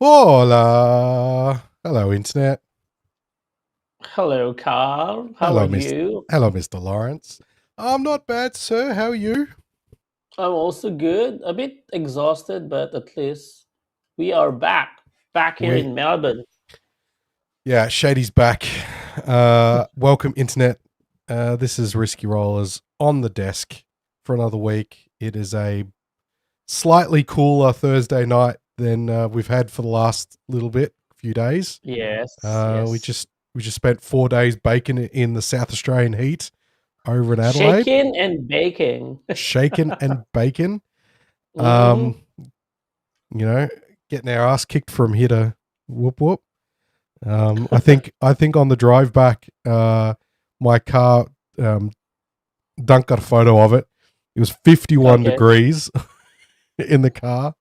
Hola. Hello, Internet. Hello, Carl. How Hello, are Mr. you? Hello, Mr. Lawrence. I'm not bad, sir. How are you? I'm also good. A bit exhausted, but at least we are back here We in Melbourne. Yeah, Shady's back. Welcome, Internet. This is Risky Rollers on the desk for another week. It is a slightly cooler Thursday night than we've had for the last few days. Yes, We yes. just spent 4 days baking in the South Australian heat over in Adelaide, Shaking and baking. shaking and baking. hmm Um, you know, getting our ass kicked from here to whoop whoop. I think on the drive back, my car, Dunk got a photo of it. It was 51 Okay. degrees in the car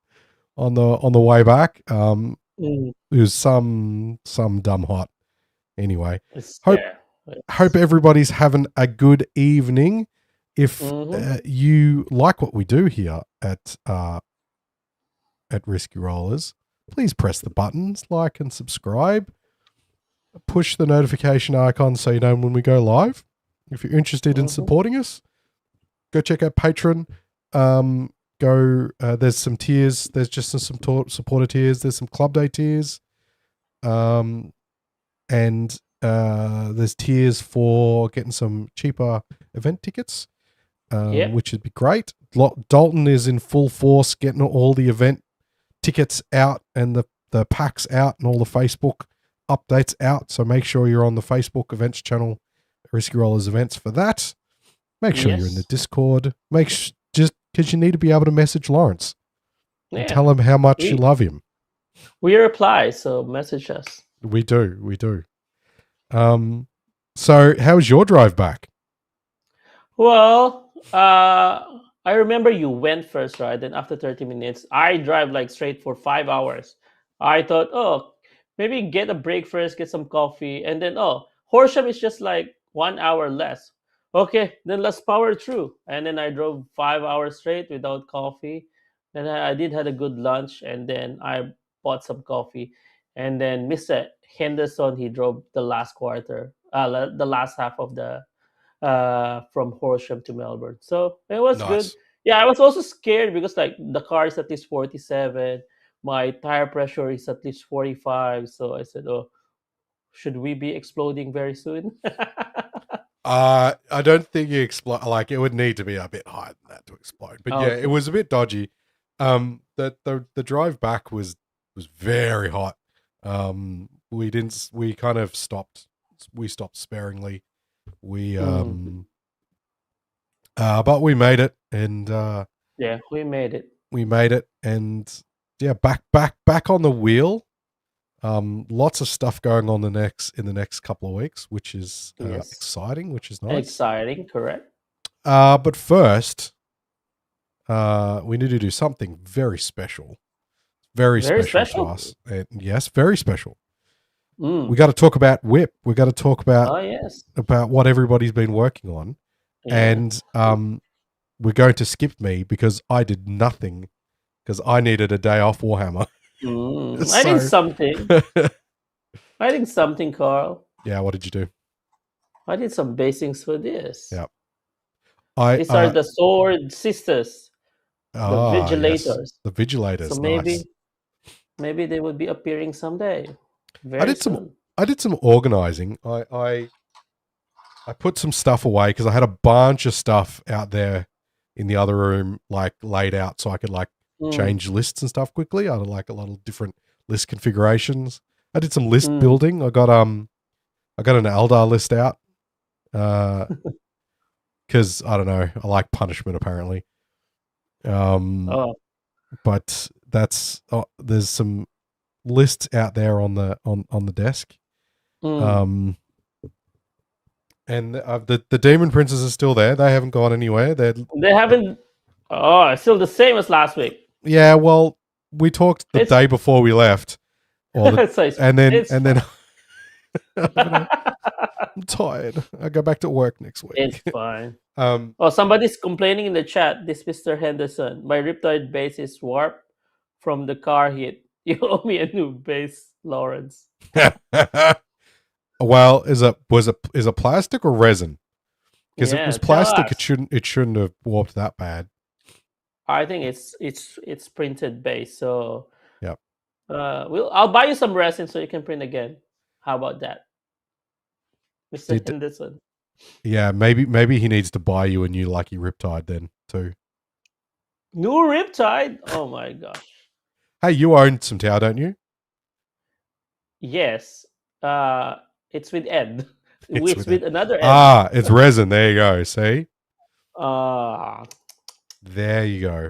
on the way back. Mm, It was some dumb hot. Anyway, it's hope there. hope everybody's having a good evening. If Mm-hmm. you like what we do here at Risky Rollers, please press the buttons, like and subscribe. Push the notification icon so you know when we go live. If you're interested in Mm-hmm. supporting us, go check out Patreon. There's some tiers. There's just some supporter tiers. There's some club day tiers. And there's tiers for getting some cheaper event tickets, Yep. which would be great. Dalton is in full force getting all the event tickets out and the packs out and all the Facebook updates out. So make sure you're on the Facebook events channel, Risky Rollers Events, for that. Make sure you're in the Yes. Discord. Just because you need to be able to message Laurence and Yeah. tell him how much you We love him. we reply, so message us. We do. So how's your drive back? Well, I remember you went first, right? Then after 30 minutes, I drive like straight for 5 hours. I thought, oh, maybe get a break first, get some coffee, and then Horsham is just like 1 hour less. Okay, then let's power through. And then I drove 5 hours straight without coffee. And I did had a good lunch, and then I bought some coffee. And then Mr. Henderson, he drove the last quarter, the last half of the from Horsham to Melbourne. So it was good. Nice. Yeah, I was also scared because like the car is at least 47, my tire pressure is at least 45. So I said, "Oh, should we be exploding very soon?" I don't think you explode. Like, it would need to be a bit higher than that to explode. But yeah, it Okay. was a bit dodgy. The drive back was very hot. We didn't. We kind of stopped. We stopped sparingly. We Mm. but we made it, and Yeah, we made it. yeah, back on the wheel. Lots of stuff going on in the next couple of weeks, which is Yes, exciting, which is nice. exciting. Correct. But first, we need to do something very Very special to special. us. And yes, very special. We Mm. got to talk about WIP. We got to talk Oh yes. about what everybody's been working on, Yeah. and we're going to skip me because I did nothing because I needed a day off Warhammer. Mm. I did So, something. I did something, Carl. yeah, what did you do? I did some basings for this. Yeah, I These are the sword sisters, the yes, vigilators. the So Vigilators, nice. maybe they will be appearing someday, I very did some soon. I did some organizing. I put some stuff away because I had a bunch of stuff out there in the other room, like laid out, so I could like Mm, change lists and stuff quickly. I had like a lot of different list configurations. I did some list mm. building. I got an Eldar list out because I don't know. I like punishment apparently. Um, Oh, but there's some lists out there on the desk. mm. Um, and the Demon Princes are still there. They haven't gone anywhere. They haven't. Oh, it's still the same as last week. Yeah, well, we talked the It's day before we left, or the so it's and then fine. I'm tired. I go back to work next It's week. fine. um, Oh, somebody's complaining in the chat. This Mr. Henderson, my Riptide base is warped from the car hit. You owe me a new base, Lawrence. Well, is it plastic or resin? Because if it Yeah, was tell plastic, us. it shouldn't have warped that bad. I think it's printed base. So Yep. I'll buy you some resin so you can print again. How about that, Mister Did Henderson? Yeah, maybe he needs to buy you a new Lucky Riptide then too. New Riptide. Oh my gosh. Hey, you own some Tau, don't you? Yes. Uh, it's with Ed. It's It's with it. with another Ed. It's resin. There you go. See, Uh, there you go.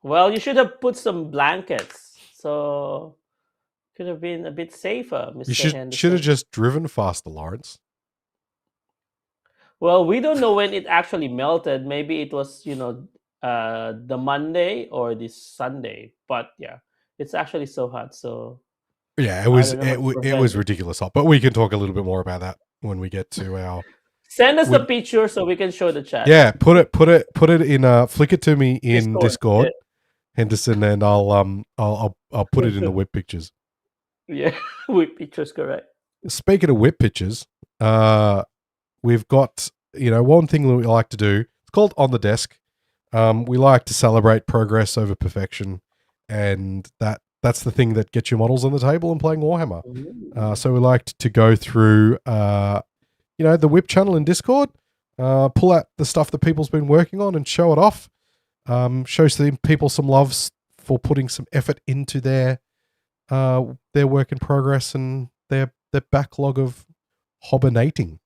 well, you should have put some blankets. So could have been a bit safer, You Mister should have Henderson. just driven faster, Lawrence. Well, we don't know when it actually melted. Maybe it was, the Monday or this Sunday. But yeah, it's actually so hot. So Yeah, I don't know what it was prevented. ridiculous hot, but we can talk a little bit more about that when we get to our. Send us the We, picture so we can show the chat. yeah, put it in. Flick it to me in Discord. Yeah. Discord, Henderson, and I'll put it in the whip pictures. Yeah, with pictures, correct. Speaking of whip pictures, we've got one thing that we like to do. It's called on the desk. We like to celebrate progress over perfection, and that's the thing that gets your models on the table and playing Warhammer. So we like to go through, the whip channel in Discord, pull out the stuff that people's been working on and show it off. Show some people some loves for putting some effort into their work in progress and their backlog of hibernation.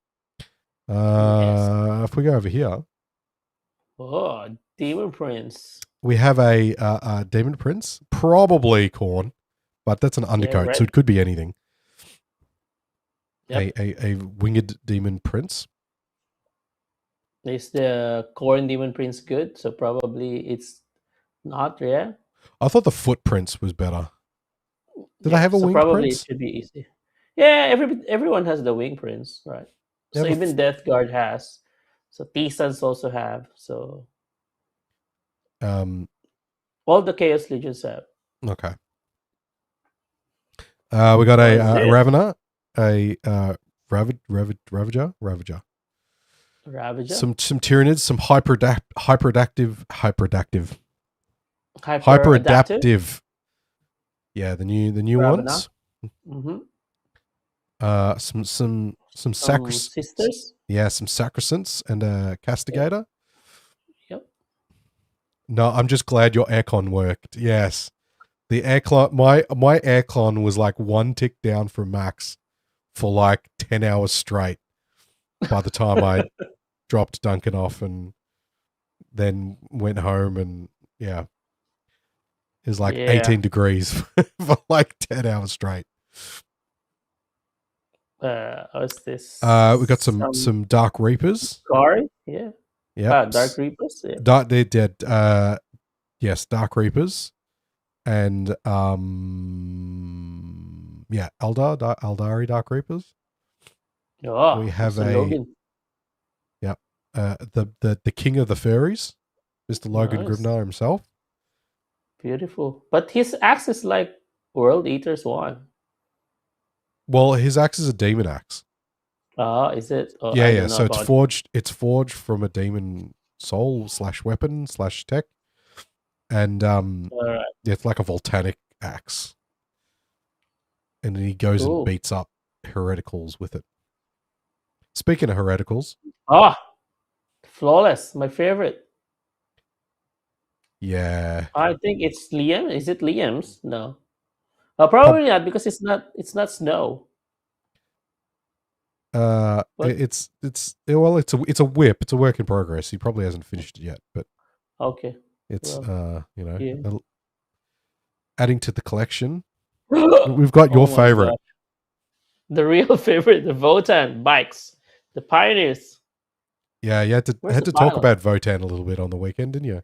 Yes. If we go over here, Oh, Demon Prince. we have a Demon Prince, probably Corn, but that's an Yeah, undercoat, so red. it could be anything. Yep. A winged Demon Prince. Is the Corn Demon Prince good? So probably it's not, yeah. I thought the Footprints was better. Did they Yeah. have a So winged probably it prince? should be easy. Yeah, everyone has the Wing Prince, right? Yeah, So even Death Guard has. So T-Suns also have. So um, all the Chaos Legions have. okay. We got What a is this? Ravener, a Ravager. Ravager? Some Tyranids, some hyperadaptive, Hyper-adaptive? hyperadaptive. Yeah, the new Ravana? ones. Mm-hmm. Some Sisters? yeah, some sacrosants and a castigator. Yep. No, I'm just glad your aircon worked. Yes, the aircon. My aircon was like one tick down from max for like 10 hours straight. By the time I dropped Duncan off and then went home, and yeah, it was like Yeah. 18 degrees for like 10 hours straight. What's this? We got some Dark Reapers. Scar? Yeah. Yeah, Dark Reapers? Yeah. They're dead. Yes, Dark Reapers, and Eldari Dark Reapers. Oh, We have Mr. Logan. the King of the Fairies, Mr. Logan Nice. Grimnar himself. Beautiful. But his axe is like World Eater's one. Well, his axe is a demon axe. Is it? Oh, Yeah, I yeah. don't know So about it's forged from a demon soul / weapon / tech, and All right. it's like a volcanic axe, and then he goes and Cool. beats up hereticals with it. Speaking of hereticals, Flawless. My favorite. yeah, I think it's Liam. Is it Liam's? No. Probably not because it's not snow. But it's a whip. It's a work in progress. He probably hasn't finished it yet, but okay. it's Yeah. adding to the collection. We've got your Oh my favorite. gosh. The real favorite, the Votan bikes, the pioneers. Yeah, you had to Where's the talk pilot? about Votan a little bit on the weekend, didn't you?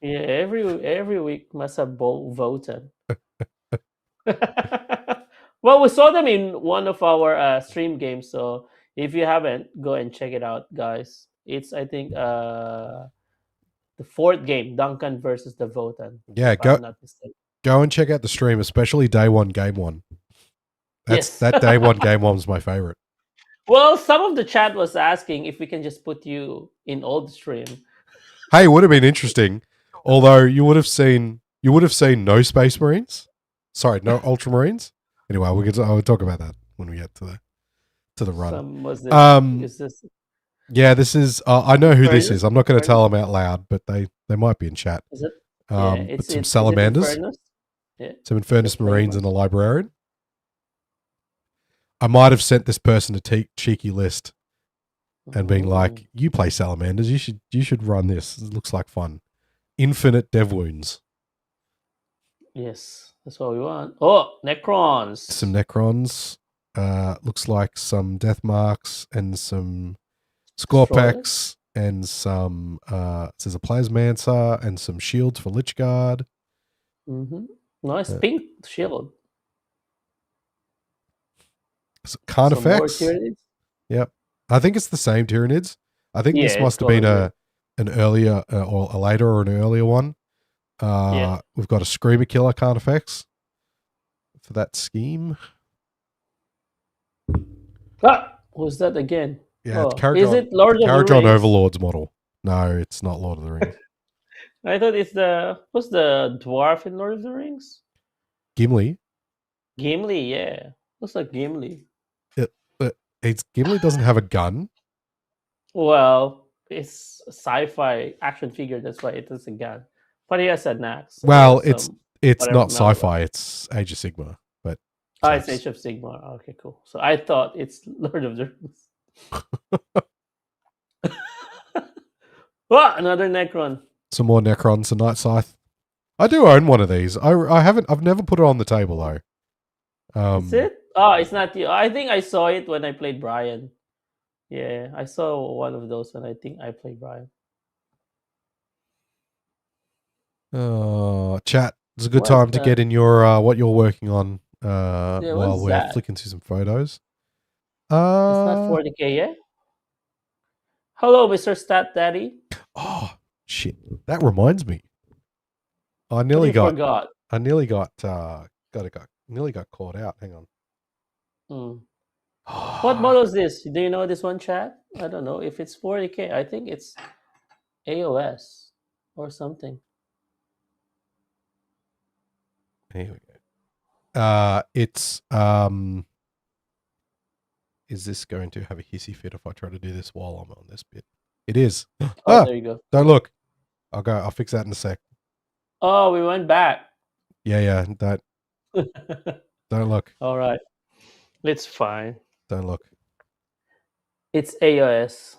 Yeah, every week must have Votan. Well, we saw them in one of our stream games, so if you haven't, go and check it out, guys. It's I think the fourth game, Duncan versus the Votan. Yeah, If I'm not mistaken. Go and check out the stream, especially day one, game one. Yes. That day one, game one's my favorite. Well, some of the chat was asking if we can just put you in old stream. Hey, it would have been interesting. Although you would have seen no Space Marines. Sorry, no Ultramarines. Anyway, I'll talk about that when we get to the run. Is this? Yeah, this is. I know who this is. I'm not going to tell them out loud, but they might be in chat. Is it? But some salamanders, some Infernus Marines, and a librarian. I might have sent this person a cheeky list and being like, "You play salamanders. You should run this. It looks like fun. Infinite dev wounds. Yes, that's what we want. Oh, Necrons. Some Necrons. Looks like some death marks and some Scorpex and some. There's a Plasmancer and some shields for Lichguard. Nice pink shield. Carnifex. Yep. I think it's the same Tyranids. I think this must have been an earlier or a later or an earlier one. We've got a Screamer Killer Carnifex for that scheme. Who's that again? Yeah, is it Lord of the Rings? Overlord's model. No, it's not Lord of the Rings. I thought it's what's the dwarf in Lord of the Rings? Gimli. Gimli, yeah. Looks like Gimli. Gimli doesn't have a gun. Well, it's a sci-fi action figure. That's why it has a gun. But he has an axe. Well, it's not sci-fi. It's Age of Sigmar. But it's Age of Sigmar. Okay, cool. So I thought it's Lord of the Rings. Another Necron. Some more Necrons. A Night Scythe. I do own one of these. I've never put it on the table though. Is it? Oh, it's not you. I think I saw it when I played Brian. Yeah, I saw one of those when I think I played Brian. Chat. It's a good time to get in your what you're working on while we're flicking through some photos. It's not 40K yet. Hello, Mr. Stat Daddy. Oh shit! That reminds me. I nearly got caught out. Hang on. What model is this? Do you know this one, chat? I don't know if it's 40K. I think it's AOS or something. Here we go. It's is this going to have a hissy fit if I try to do this while I'm on this bit? It is. There you go. Don't look. I'll fix that in a sec. Oh, we went back. Yeah. Don't look. All right. It's fine. Don't look. It's AOS.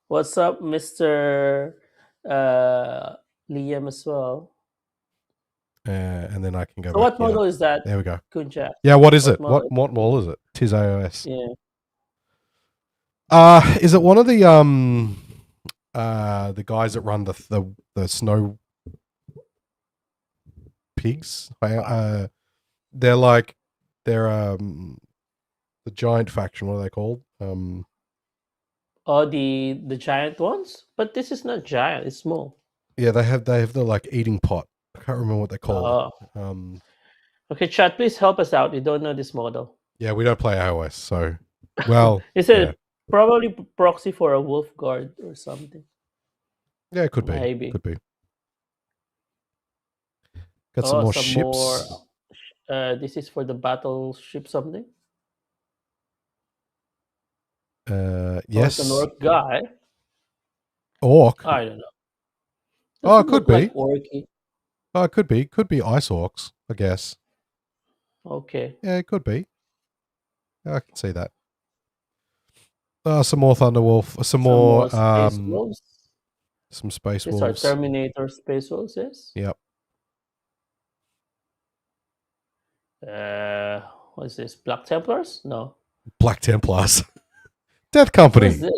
What's up, Mr. Liam as well? And then I can go so back. What model is that? There we go. Good chat. Yeah, what is it? What model is it? Tis AOS. Yeah. Is it one of the guys that run the snow pigs? They're the giant faction. What are they called? The giant ones, but this is not giant. It's small. Yeah, they have the like eating pot. I can't remember what they call it. Okay, chat, please help us out. We don't know this model. Yeah, we don't play AOS, so well. Is it probably proxy for a wolf guard or something? Yeah, it could be. Maybe. Could be. Got some more ships. This is for the battleship something. Yes. An orc guy. Orc. I don't know. It could be. Like orky. Oh, it could be. Could be ice orcs, I guess. Okay. Yeah, it could be. I can see that. Some more Thunderwolf. Some more Space Wolves. Some Space These Wolves. are Terminator Space Wolves, yes? Yep. What is this? Black Templars? No. Black Templars. Death Company. What is it?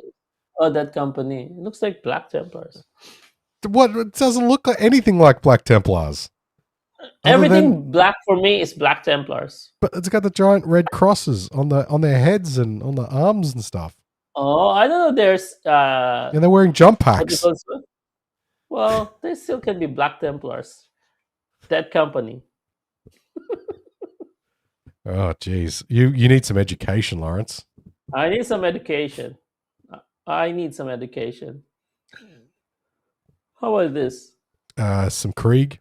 Oh, that company. It looks like Black Templars. What? It doesn't look like anything like Black Templars. Everything black for me is Black Templars. But it's got the giant red crosses on their heads and on the arms and stuff. Oh, I don't know. There's and they're wearing jump packs. Well, they still can be Black Templars. That company. Oh, geez. You need some education, Laurence. I need some education. I need some education. How about this? Some Krieg.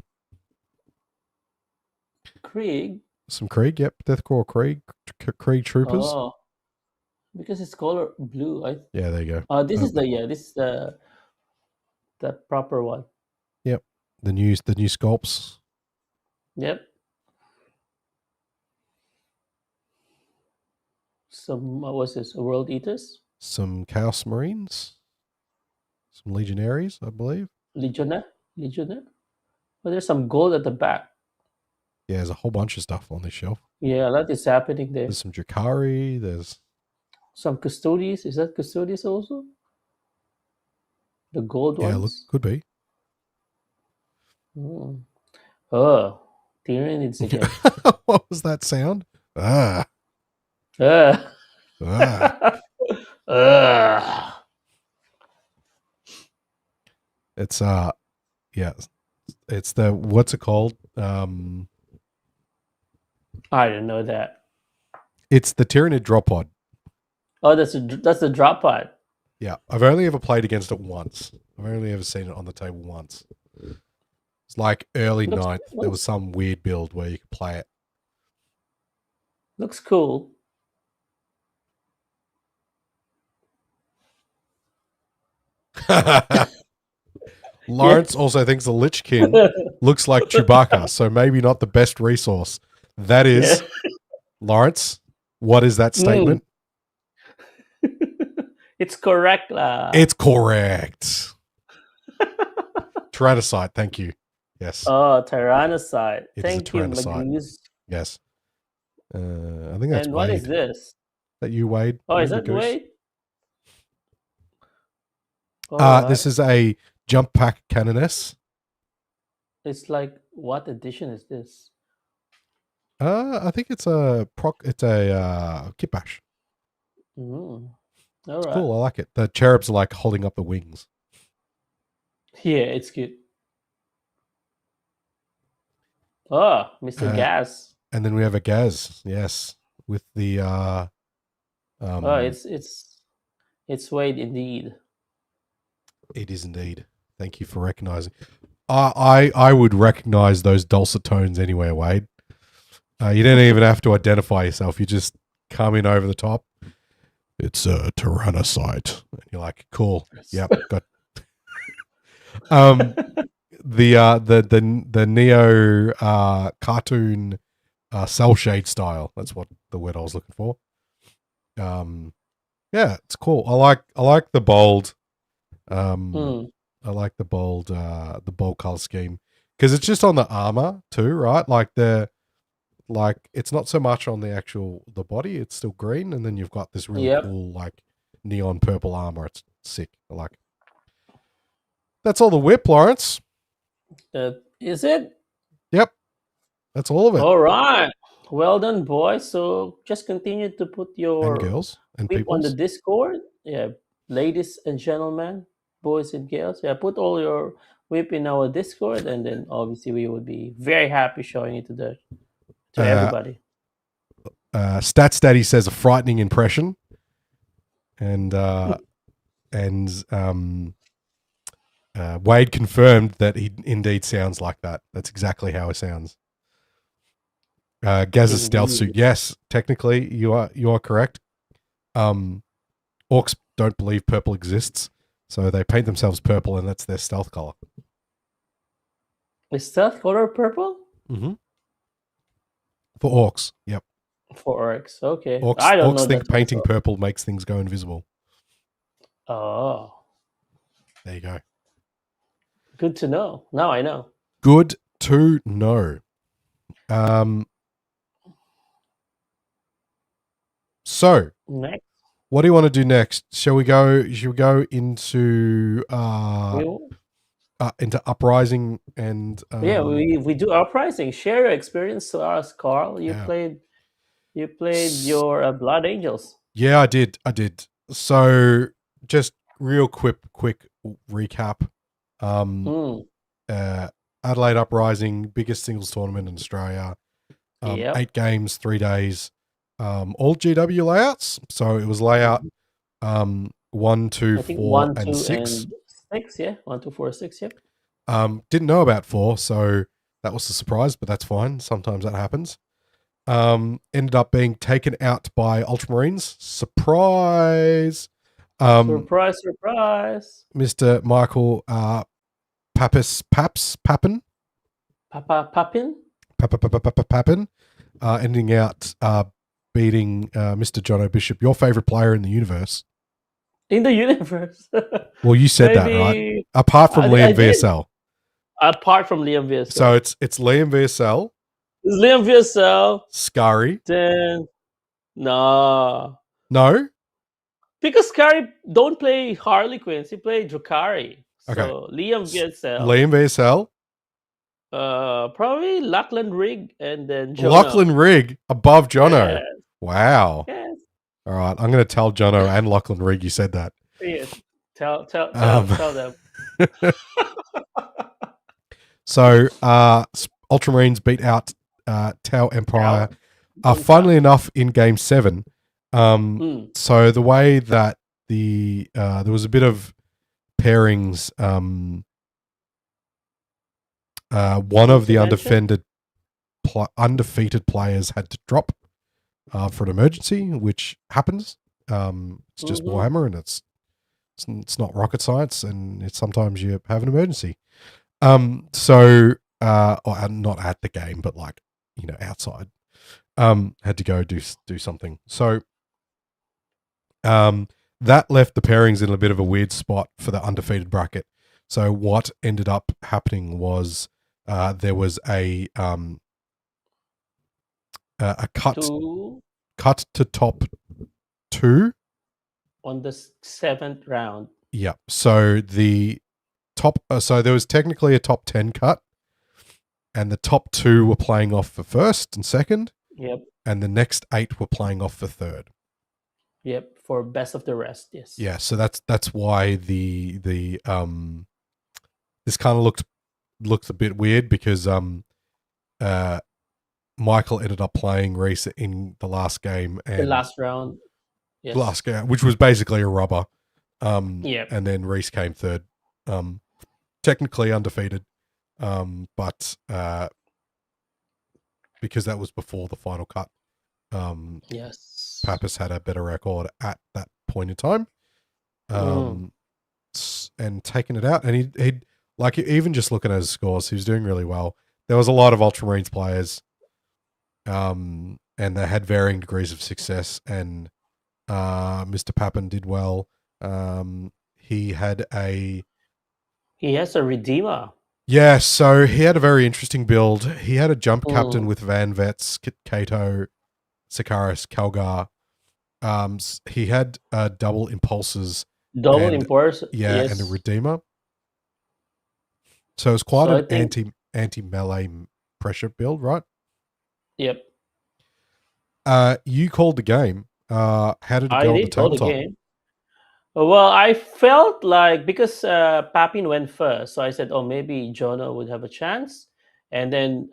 Krieg? Some Krieg, yep. Deathcore Krieg. Krieg troopers. Oh, because it's color blue. Yeah, there you go. This is the proper one. Yep. The new sculpts. Yep. Some what was this? World Eaters? Some Chaos Marines. Some Legionaries, I believe. Legionnaire? Well, there's some gold at the back. Yeah, there's a whole bunch of stuff on this shelf. Yeah, a lot is happening there. There's some Drakari. There's some Custodies. Is that Custodies also? The gold ones? Yeah, look, could be. Oh, Tyranids again. What was that sound? Ah. It's yeah. It's the what's it called? I didn't know that. It's the Tyranid drop pod. Oh, that's the drop pod. Yeah, I've only ever played against it once. I've only ever seen it on the table once. It's like early ninth. There was some weird build where you could play it. Looks cool. Laurence also thinks the Lich King looks like Chewbacca, so maybe not the best resource. That is, Laurence, what is that statement? It's correct. It's correct. Tyrannicide, thank you. Yes. Oh, Tyrannicide. Thank you, Magoose. Yes. I think that's And Wade. what is this? That you, Wade? Oh, is that Wade? Oh, this is a jump pack canoness. It's like, what edition is this? I think it's a kit bash. All right. Cool. I like it. The cherubs are like holding up the wings. Yeah, it's cute. Oh, Mr. Gaz. And then we have a Gaz, yes, with the it's Wade indeed. It is indeed. Thank you for recognizing. I would recognize those dulcet tones anywhere, Wade. You don't even have to identify yourself. You just come in over the top. It's a Tyrannicide. And you're like, cool. Yep, got the Neo cartoon cell shade style. That's what the word I was looking for. Yeah, it's cool. I like the bold. I like the bold color scheme because it's just on the armor too, right? Like it's not so much on the body. It's still green, and then you've got this really cool like neon purple armor. It's sick. I like it. That's all the whip, Laurence. Is it? Yep. That's all of it. All right. Well done, boys. So just continue to put your and girls and whip people on the Discord. Yeah, ladies and gentlemen, boys and girls. Yeah, put all your whip in our Discord, and then obviously we would be very happy showing it to everybody. Stats Daddy says a frightening impression, and Wade confirmed that he indeed sounds like that. That's exactly how he sounds. Gaz's stealth suit. Yes, technically you are correct. Orcs don't believe purple exists, so they paint themselves purple, and that's their stealth color. Is stealth color purple? Mm-hmm. For orcs, yep. For orcs, okay. Orcs think painting purple makes things go invisible. Oh. There you go. Good to know. Now I know. Good to know. So, next, what do you want to do next? Shall we go into Uprising and yeah, we do Uprising. Share your experience to us, Carl. You played your Blood Angels. Yeah, I did. So, just real quick recap. Adelaide Uprising, biggest singles tournament in Australia. Yep. 8 games, 3 days, all GW layouts. So it was layout 1, 2, I think 4, 1, and 2, 6. and 6. Yeah, 1, 2, 4, 6. Yep. Didn't know about 4, so that was a surprise, but that's fine. Sometimes that happens. Ended up being taken out by Ultramarines. Surprise! Surprise, surprise. Mr. Michael Pappen, Papa Papin? Pappen, ending out beating Mr. Jono Bishop, your favorite player in the universe. In the universe. Well, you said that, right? Apart from I Liam did. VSL. Apart from Liam VSL. So it's Liam VSL. It's Liam VSL. Scary. Then no. Because Scary don't play Harley Quinns, he play Drukhari. Okay. So Liam VSL. Liam VSL. Probably Lachlan Rigg and then Jono. Lachlan Rigg above Jono. Yes. Wow. Yes. All right. I'm going to tell Jono and Lachlan Rigg you said that. Yes. Tell them. So Ultramarines beat out Tau Empire. Funnily enough, in Game 7. So the way that there was a bit of pairings. One of the undefeated players had to drop for an emergency, which happens. It's just Warhammer, and it's not rocket science, and sometimes you have an emergency. So not at the game, but like, outside. Had to go do something. So that left the pairings in a bit of a weird spot for the undefeated bracket. So what ended up happening was there was a cut to top 2 on the 7th round. Yep. So the top. So there was technically a top 10 cut, and the top 2 were playing off for first and second. Yep. And the next 8 were playing off for third. Yep. For best of the rest. Yes. Yeah. So that's why the this kind of looked a bit weird because Michael ended up playing Reese in the last game, and the last round. Yes. Last game, which was basically a rubber. Yep. And then Reese came third. Technically undefeated, but because that was before the final cut. Yes. Pappas had a better record at that point in time. And taking it out, and he'd like, even just looking at his scores, he was doing really well. There was a lot of Ultramarines players, and they had varying degrees of success, and Mr. Pappen did well. He has a Redeemer. Yeah, so he had a very interesting build. He had a jump captain with Van Vets, Kato, Sakaris, Kalgar. He had double impulses. Impulse. Yeah, yes. And a Redeemer. So it's quite an anti-melee pressure build, right? Yep. You called the game. How did it go on the tabletop? Well, I felt like, because Papin went first, so I said, maybe Jono would have a chance. And then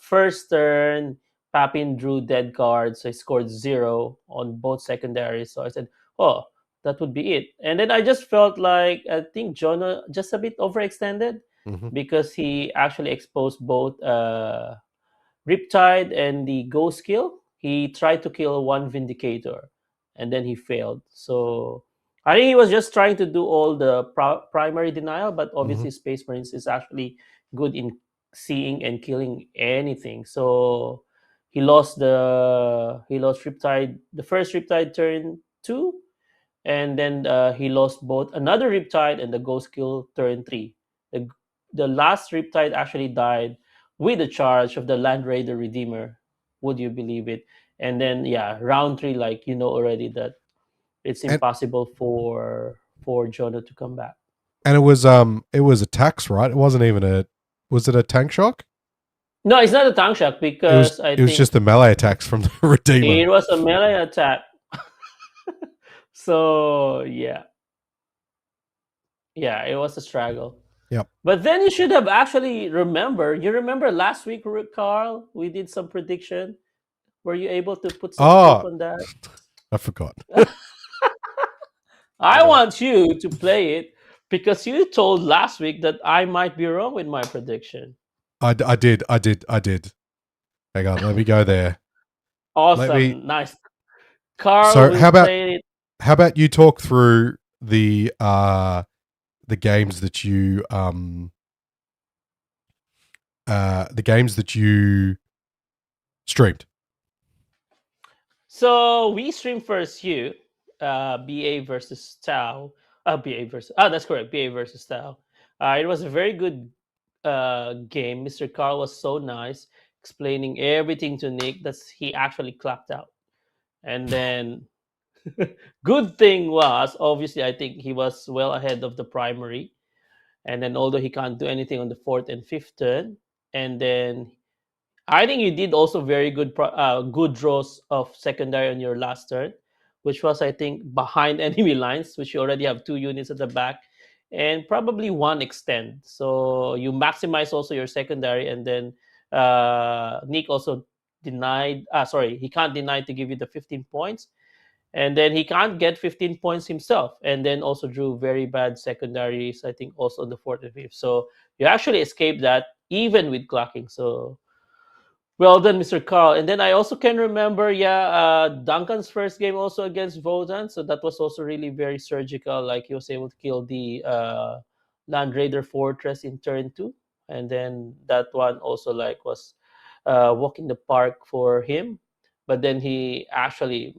first turn, Papin drew dead cards, so he scored 0 on both secondaries. So I said, that would be it. And then I just felt like, I think Jono just a bit overextended, because he actually exposed both Riptide and the Ghost kill. He tried to kill one Vindicator, and then he failed. So I think he was just trying to do all the primary denial, but obviously Space Marines is actually good in seeing and killing anything. So he lost Riptide, the first Riptide turn 2, and then he lost both another Riptide and the Ghost kill turn 3. The last Riptide actually died with the charge of the Land Raider Redeemer. Would you believe it? And then round 3, like already that it's impossible for Jono to come back. And it was attacks, right? It wasn't even was it a tank shock? No, it's not a tank shock, because it was just the melee attacks from the Redeemer. It was a melee attack. So yeah, it was a struggle. Yep. But then you should have actually remember. You remember last week, Carl? We did some prediction. Were you able to put some proof Oh, on that? I forgot. I Okay. want you to play it because you told last week that I might be wrong with my prediction. I did. I did. I did. Hang on. Let me go there. Let me. Awesome, nice. Carl So will play it. how about you talk through the games that you the games that you streamed. So we stream first. You, BA versus Tao. BA versus. That's correct. BA versus Tao. It was a very good game. Mr. Carl was so nice, explaining everything to Nick that he actually clapped out. And then, good thing was obviously I think he was well ahead of the primary. And then although he can't do anything on the fourth and fifth turn, and then I think you did also very good good draws of secondary on your last turn, which was I think behind enemy lines, which you already have two units at the back, and probably one extend. So you maximize also your secondary, and then Nick also denied. Sorry, he can't deny to give you the 15 points, and then he can't get 15 points himself, and then also drew very bad secondaries. I think also on the fourth and fifth. So you actually escaped that even with clocking. So well done, Mr. Carl. And then I also can remember, Duncan's first game also against Vodan. So that was also really very surgical. Like he was able to kill the Land Raider Fortress in turn two. And then that one also like was walk in the park for him. But then he actually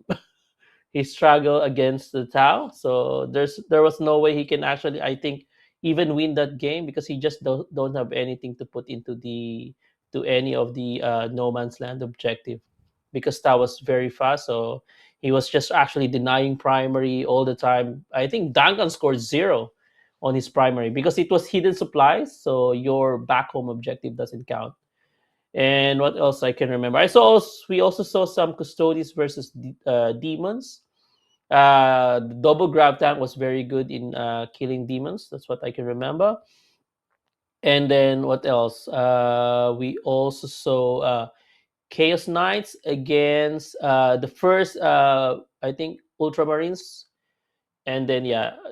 he struggled against the Tau. So there was no way he can actually, I think, even win that game because he just don't have anything to put into the to any of the no man's land objective because Tau was very fast. So he was just actually denying primary all the time. I think Duncan scored zero on his primary because it was hidden supplies. So your back home objective doesn't count. And what else I can remember? We also saw some custodies versus demons. The double grab tank was very good in killing demons. That's what I can remember. And then what else? We also saw Chaos Knights against the first, I think, Ultramarines. And then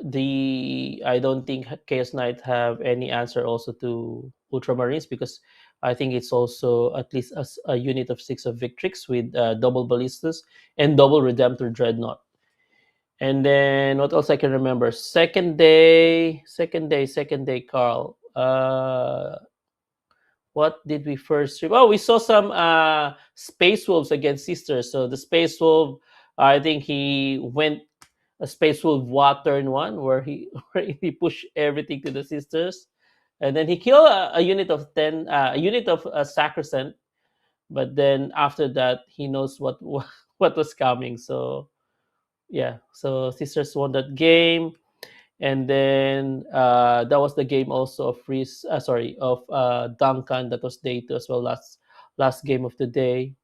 the I don't think Chaos Knight have any answer also to Ultramarines because I think it's also at least a unit of six of Victrix with double ballistas and double Redemptor Dreadnought. And then what else I can remember? Second day, Carl. What did we first stream? Oh, we saw some Space Wolves against Sisters. So the Space Wolf, I think he went a Space Wolf Wa turn one where he where he pushed everything to the Sisters, and then he killed a unit of 10, a unit of Sacrosanct. But then after that, he knows what was coming. So yeah, so Sisters won that game, and then that was the game also of Duncan. That was day two as well, last game of the day.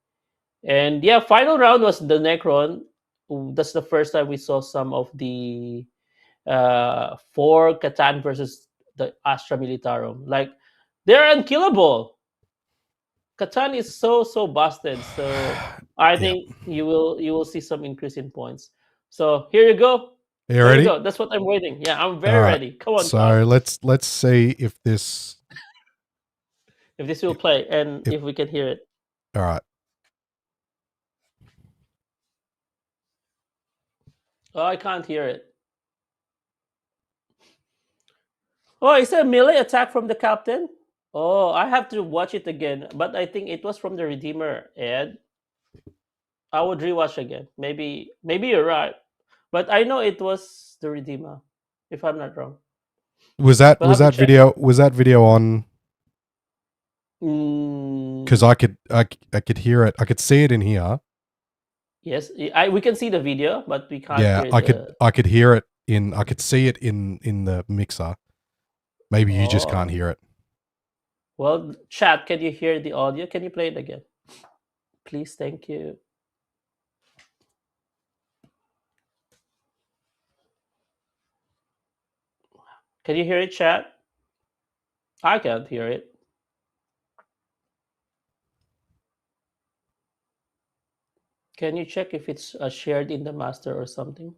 And yeah, final round was the Necron. That's the first time we saw some of the for Catan versus the Astra Militarum. Like they're unkillable. Catan is so busted. So I Yeah. think you will see some increase in points. So here you go. Are you Here you ready? go. That's what I'm waiting. Yeah, I'm All very right. ready. Come on, Carl. So let's see if this If this will play and if if we can hear it. all right. Oh, I can't hear it. Oh, is it a melee attack from the captain? Oh, I have to watch it again. But I think it was from the Redeemer, Ed. I would rewatch again. Maybe you're right. But I know it was the Redeemer, if I'm not wrong. We'll have to check. Was that video on cuz Mm, I could hear it. I could see it in here. yes, we can see the video, but we can't Yeah, hear the. I could hear it in I could see it in the mixer. Maybe you just can't Oh, hear it. well, chat. Can you hear the audio? Can you play it again, please? Thank you. Can you hear it, chat? I can't hear it. Can you check if it's shared in the master or something?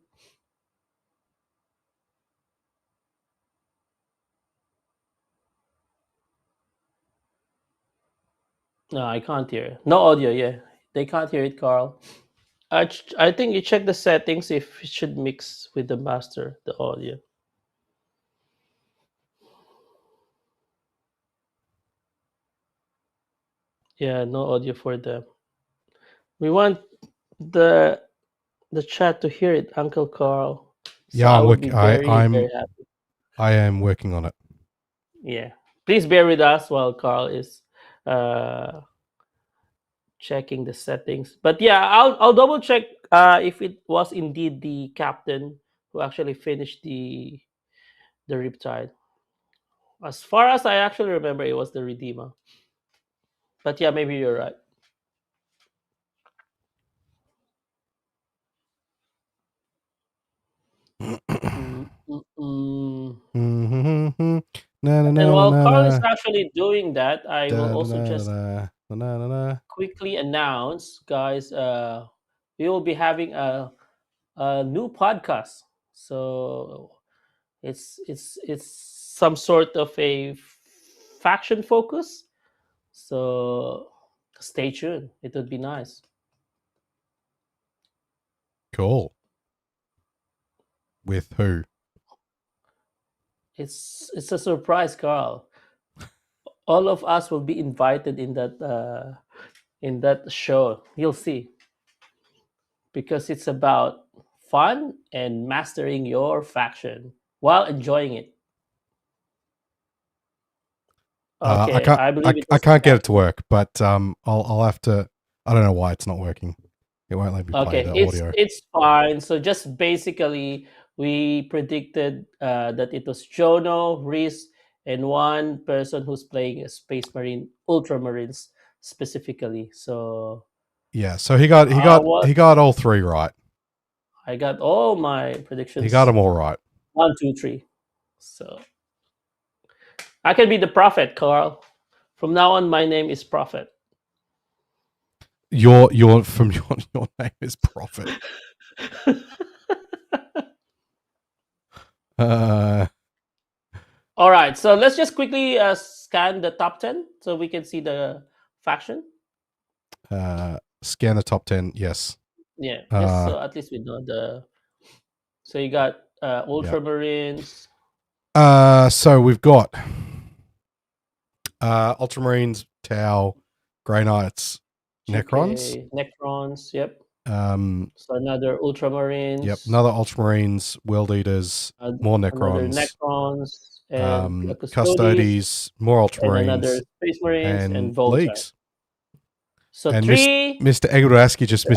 No, I can't hear it. No audio, yeah. They can't hear it, Carl. I think you check the settings if it should mix with the master, the audio. Yeah, no audio for them. We want the the chat to hear it, Uncle Carl. So Yeah, I I'm would be working. very happy. I am working on it. Yeah. Please bear with us while Carl is uh checking the settings. But yeah, I'll double check if it was indeed the captain who actually finished the Riptide. As far as I actually remember, it was the Redeemer. But yeah, maybe you're right. Mm, mm, mm. Mm-hmm. Na na And na na while na Carl is na. actually doing that, I will Da, na, also na, just na, na, na, na. quickly announce, guys, we will be having a new podcast. So it's some sort of a faction focus. So stay tuned. It would be nice. Cool. With who? It's a surprise, Carl. All of us will be invited in that show. You'll see, because it's about fun and mastering your faction while enjoying it. I Okay, can't. I believe it I was the can't get it to captain. work, but I'll have to. I don't know why it's not working. It won't let me play Okay, the it's audio. it's fine. So just basically, we predicted that it was Jono, Reese, and one person who's playing a Space Marine, Ultramarines specifically. So Yeah. So what he got all three right. I got all my He got predictions them all right. 1, 2, 3. So I can be the prophet, Carl. From now on, my name is Prophet. Your from your name is Prophet. Uh, All right, so let's just quickly scan the top 10 so we can see the faction. scan the top 10. Yes. Yeah, just so at least we know the. So you got Yeah. Ultramarines. So we've got Ultramarines, Tau, Grey Knights, Necrons. Okay, Necrons. Yep. Um, So another Ultramarines. yep, another Ultramarines, World Eaters, more Another Necrons, Necrons and Custodes, Custodes, more and another Ultramarines, Space Marines and and Voltite. Leagues. So And three. Mr. Egoraski just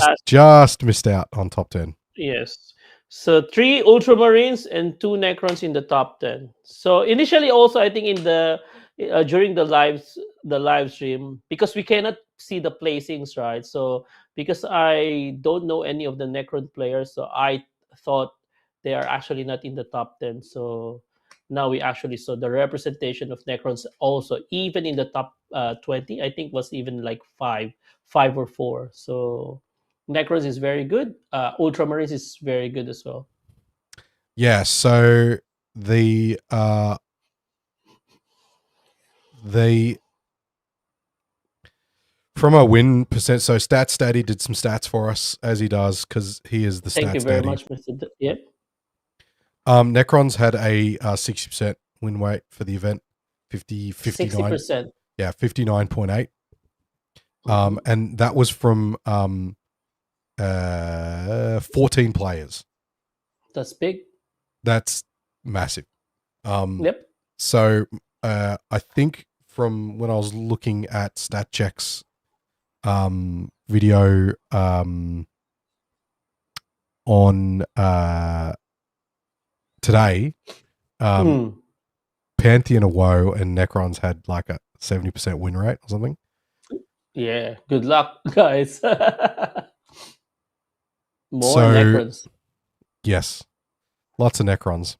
missed out on top 10. Yes. So 3 Ultramarines and 2 Necrons in the top 10. So initially, also I think in the during the live stream, because we cannot see the placings, right? So because I don't know any of the Necron players, so I thought they are actually not in the top 10. So now we actually saw the representation of Necrons also even in the top 20. I think was even like five or four. So Necros is very good. Ultramarines is very good as well. Yeah, so the from a win percent, so Stats Daddy did some stats for us, as he does, because he is the Thank you Stats very Daddy. much, Mr. Yep. Necrons had a 60% win rate for the event, 59. 60%. Yeah, 59.8. And that was from 14 players. That's big. That's massive. Yep. So I think from when I was looking at stat checks video on today, Pantheon of Woe and Necrons had like a 70% win rate or something. Yeah. Good luck, guys. More So, Necrons. Yes. Lots of Necrons.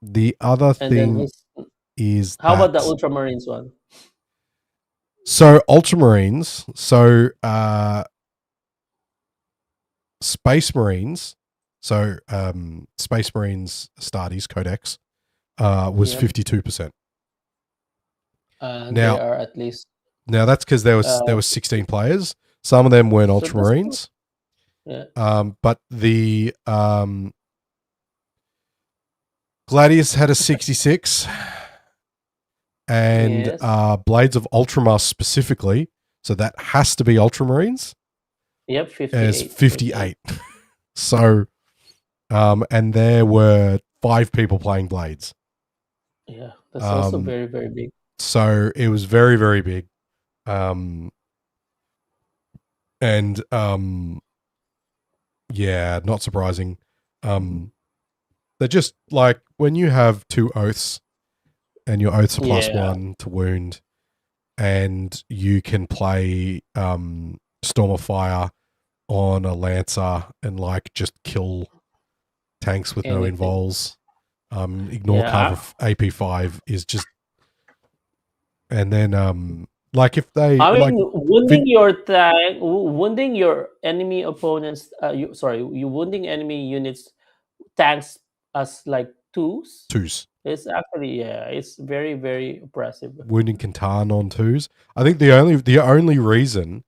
The other And then thing is how about the that Ultramarines one? so Ultramarines, Space Marines, Space Marines Astartes Codex was Yep. 52%. And they Now, are at least that's because there was 16 players. Some of them weren't so that's cool. Ultramarines. Yeah. But the Gladius had a 66, and Yes. Blades of Ultramar specifically, so that has to be Ultramarines, Yep. as 58. 58. So, and there were 5 people playing Blades. Yeah, that's also very, very big. So it was very, very big. And yeah, not surprising. They're just like when you have 2 oaths and your oaths are +1 to wound, and you can play Storm of Fire on a Lancer and like just kill tanks with no Anything. invols. Ignore cover AP5 is just, and then like if they I mean, like wounding your tank, wounding your enemy opponents. You wounding enemy units, tanks as like twos. It's actually it's very, very impressive. Wounding Catan on 2s. I think the only reason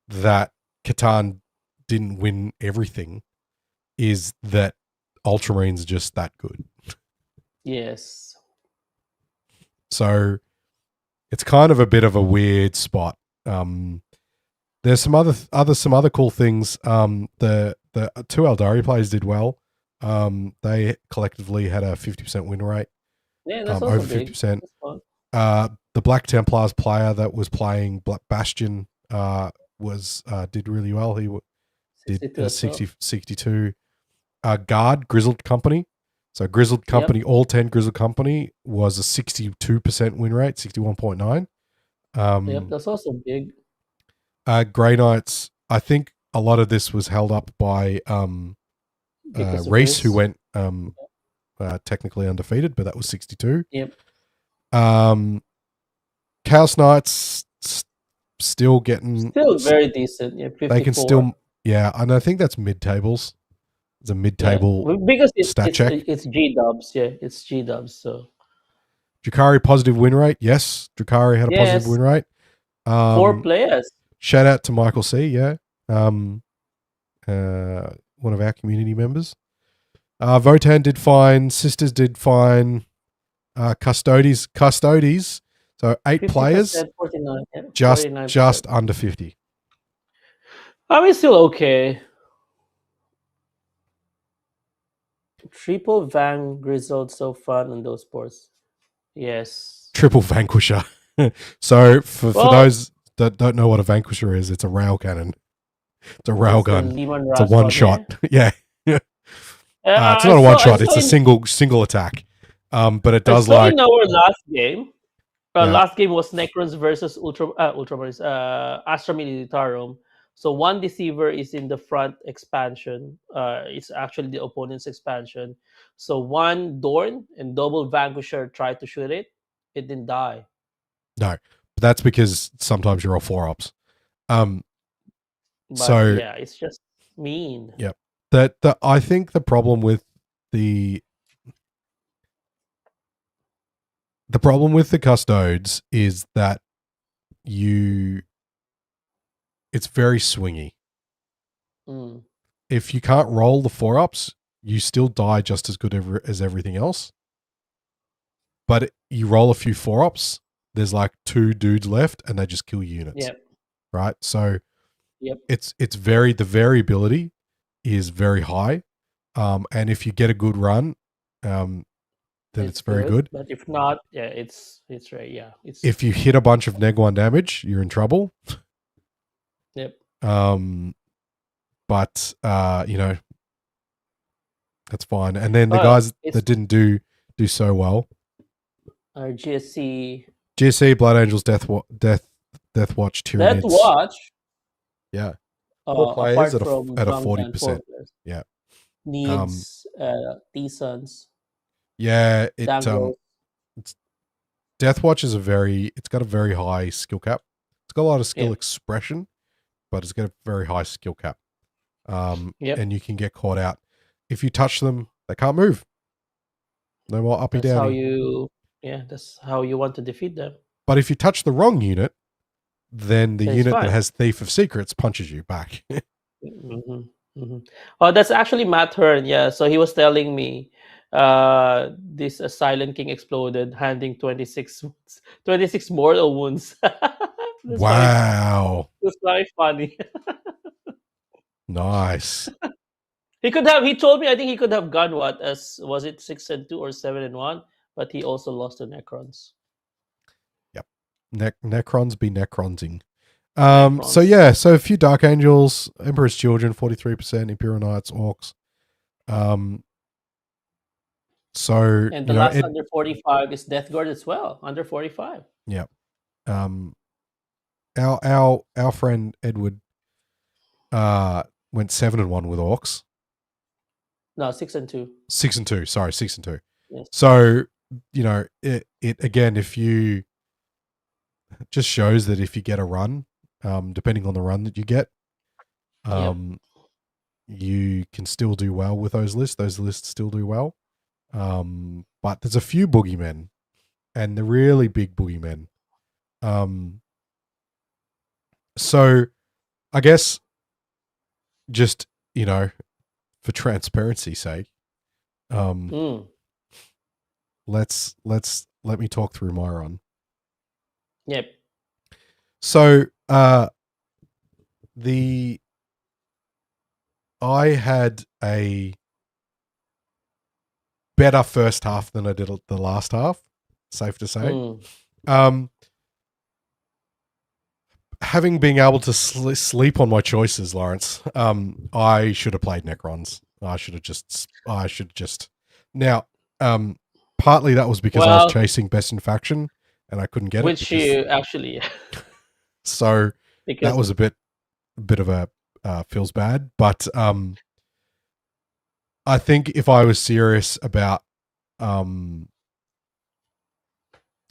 that Catan didn't win everything is that Ultramarines are just that good. Yes. So it's kind of a bit of a weird spot. There's some other cool things. The 2 Eldari players did well. They collectively had a 50% win rate. Yeah, that's also over big. 50%. The Black Templars player that was playing Black Bastion did really well. He did 62. Guard Grizzled Company. So Grizzled Company, all 10 Grizzled Company was a 62% win rate, 61.9. Yep, that's also big. Grey Knights, I think a lot of this was held up by Reese, who went technically undefeated, but that was 62. Yep. Chaos Knights still very decent. Yeah, 54. They can still, and I think that's mid tables. It's a mid table because stat check. It's G dubs. Yeah, it's G dubs. So Drakari positive win rate. Yes, Drakari had a positive win rate. 4 players. Shout out to Michael C. Yeah, one of our community members. Votan did fine. Sisters did fine. Custodes. So 8 players, 49, just under 50. I mean, still okay. Triple Van Grizzled, so fun on those sports. Yes. Triple Vanquisher. So for those that don't know what a Vanquisher is, it's a rail cannon. It's a rail gun. It's a one shot. Yeah. It's not a one shot. It's a single attack. But it does like in our last game. Last game was Necrons versus Ultramarines, Astra Militarum. So one Deceiver is in the front expansion. It's actually the opponent's expansion. So one Dorn and double Vanquisher tried to shoot it. It didn't die. No, but that's because sometimes you're all 4-ups. So yeah, it's just mean. Yep. I think the problem with the Custodes is that it's very swingy. If you can't roll the 4-ups, you still die just as good as everything else. But you roll a few 4-ups, there's like 2 dudes left, and they just kill units. Yep. Right. So it's the variability is very high, and if you get a good run, then it's very good. But if not, it's right. Yeah, if you hit a bunch of neg 1 damage, you're in trouble. Yep. But that's fine. And then the guys that didn't do so well are GSC, Blood Angels, Death Watch, Tyranids. Death Watch. Yeah. 4 players at a 40%. Yeah. Needs T-Sons. Yeah, Down goes. it's Deathwatch is it's got a very high skill cap. It's got a lot of skill Yep. expression, but it's got a very high skill cap. Yep. And you can get caught out. If you touch them, they can't move. No more uppy That's how downy. you. Yeah, that's how you want to defeat them. But if you touch the wrong unit, then the Then it's unit that fine. has Thief of Secrets punches you back. Oh, that's actually Matt Hearn. Yeah, so he was telling me, this Silent King exploded, handing 26 mortal wounds. That's quite Wow. that's quite funny. Nice. He could have. He told me. I think he could have gone what as was it 6-2 or 7-1, but he also lost to Necrons. Yep. Necrons be necronsing. Necrons. So yeah, so a few Dark Angels, Emperor's Children, 43%, Imperial Knights, Orcs. So And the last under 45 is Death Guard as well, under 45. Yeah. Our friend Edward went 7-1 with Orcs. No, 6-2. 6-2. Sorry, 6-2. Yes. So it again, if you just shows that if you get a run, depending on the run that you get, you can still do well with those lists. Those lists still do well. But there's a few boogeymen, and the really big boogeymen. So I guess just, for transparency's sake, let me talk through my run. Yep. So I had a better first half than I did the last half, safe to say. Having been able to sleep on my choices, Laurence, I should have played Necrons. I should have just now. Partly that was because I was chasing Best in Faction and I couldn't get which it. You actually. So that was a bit of a feels bad, but I think if I was serious about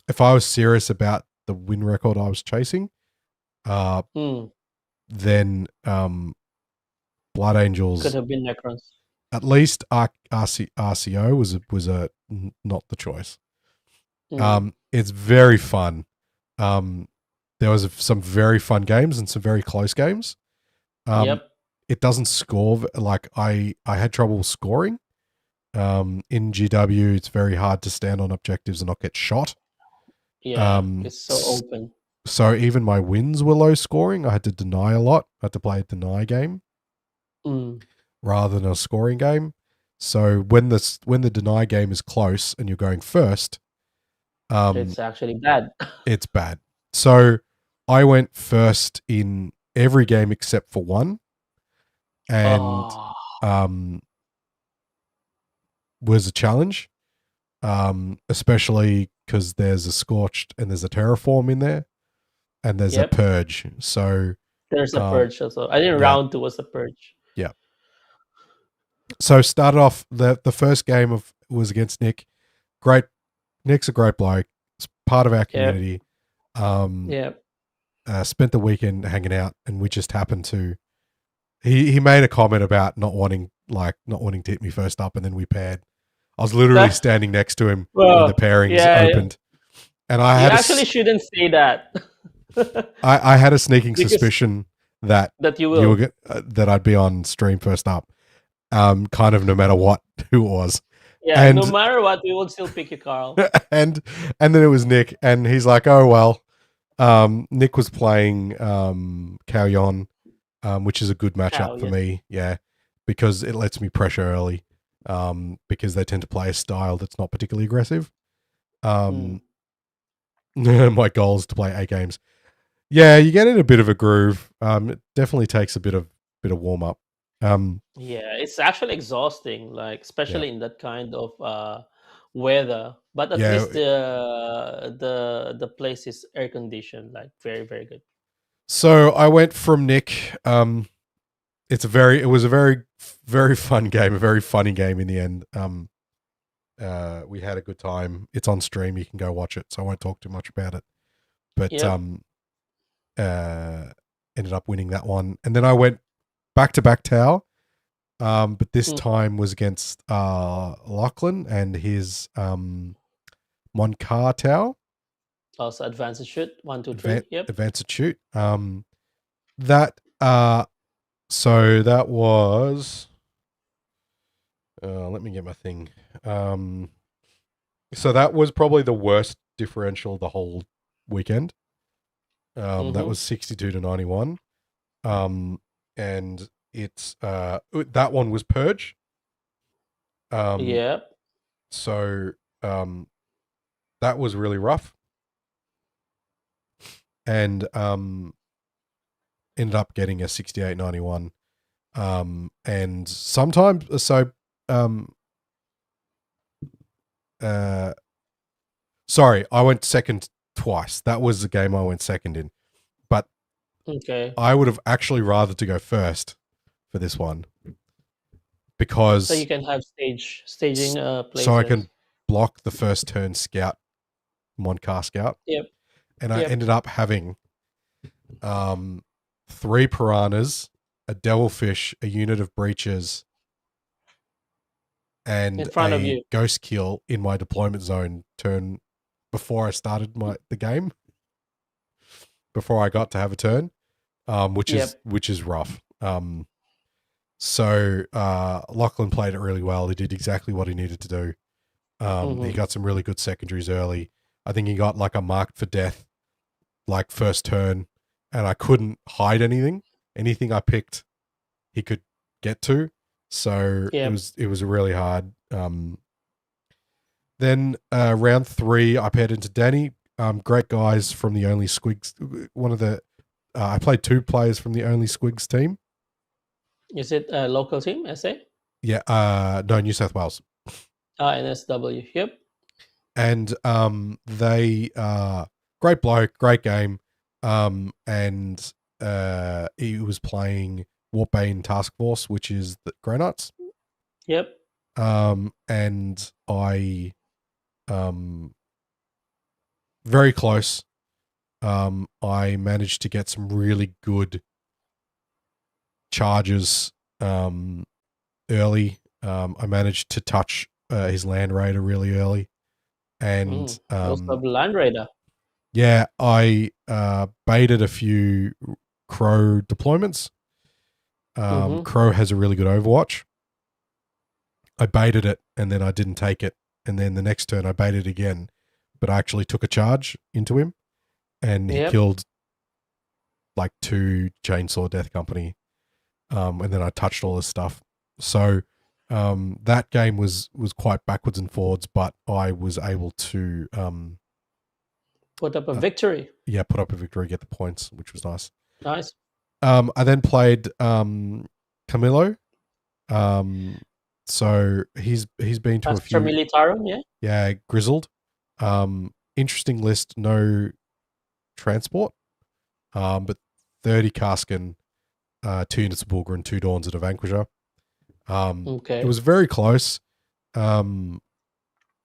the win record I was chasing, then Blood Angels could have been Necrons. At least RCO was a not the choice. It's very fun. There was some very fun games and some very close games. It doesn't score like I had trouble scoring. In GW, it's very hard to stand on objectives and not get shot. Yeah, it's so open. So even my wins were low scoring. I had to deny a lot. I had to play a deny game rather than a scoring game. So when the deny game is close and you're going first, it's actually bad. It's bad. So I went first in every game except for one, and was a challenge, especially because there's a Scorched and there's a Terraform in there, and there's a Purge. So there's a Purge also. I think round 2 was a Purge. Yeah. So started off the first game was against Nick. Great. Nick's a great bloke. It's part of our community. Spent the weekend hanging out, and we just happened to. He made a comment about not wanting to hit me first up, and then we paired. I was literally standing next to him when the pairings opened, and I actually shouldn't say that. I had a sneaking suspicion that you will that I'd be on stream first up, kind of no matter who it was. Yeah, and, no matter what, we will still pick you, Carl. and then it was Nick, and he's like, "Oh well." Nick was playing Cao Yon, which is a good matchup for me, because it lets me pressure early, because they tend to play a style that's not particularly aggressive. My goal is to play 8 games. Yeah, you get in a bit of a groove. It definitely takes a bit of warm up. It's actually exhausting, like especially in that kind of weather. But at least the place is air conditioned, like very, very good. So I went from Nick. It was a very, very fun game, a very funny game in the end. we had a good time. It's on stream. You can go watch it. So I won't talk too much about it. But ended up winning that one, and then I went back to back tower. But this time was against Lachlan and his Moncar tower. Also advance and shoot. 1, 2, 3. Yep. Advance and shoot. That so that was let me get my thing. So that was probably the worst differential the whole weekend. That was 62 to 91. And it's that one was Purge. Yep. So that was really rough. And ended up getting a 68-91. And sometimes sorry, I went second twice. That was the game I went second in. But I would have actually rather to go first for this one. Because so you can have staging places. So I can block the first turn scout, Moncar scout. Yep. And I ended up having 3 piranhas, a devilfish, a unit of breaches, and in front of you. Ghost kill in my deployment zone turn before I started the game. Before I got to have a turn, which is rough. So Lachlan played it really well. He did exactly what he needed to do. He got some really good secondaries early. I think he got like a marked for death, like first turn, and I couldn't hide anything. Anything I picked, he could get to. So it was really hard. Then round 3, I paired into Danny. Great guys from the Only Squigs. One of the I played 2 players from the Only Squigs team. Is it a local team, SA? Yeah, no, New South Wales. NSW, yep. And they great bloke, great game. And he was playing Warpbane Task Force, which is the Grey Knights. Yep. And I very close. I managed to get some really good charges early. I managed to touch his Land Raider really early. And Land Raider. Yeah, I baited a few Crow deployments. Crow has a really good Overwatch. I baited it and then I didn't take it. And then the next turn I baited again, but I actually took a charge into him and he killed like 2 Chainsaw Death Company. And then I touched all this stuff. So that game was quite backwards and forwards, but I was able to put up a victory. Yeah, put up a victory, get the points, which was nice. Nice. I then played Camillo. So he's been to a few Militarum, yeah. Yeah, grizzled. Interesting list, no transport. But 30 Kaskin, 2 units of Bulgur and 2 Dawns at a Vanquisher. It was very close. Again,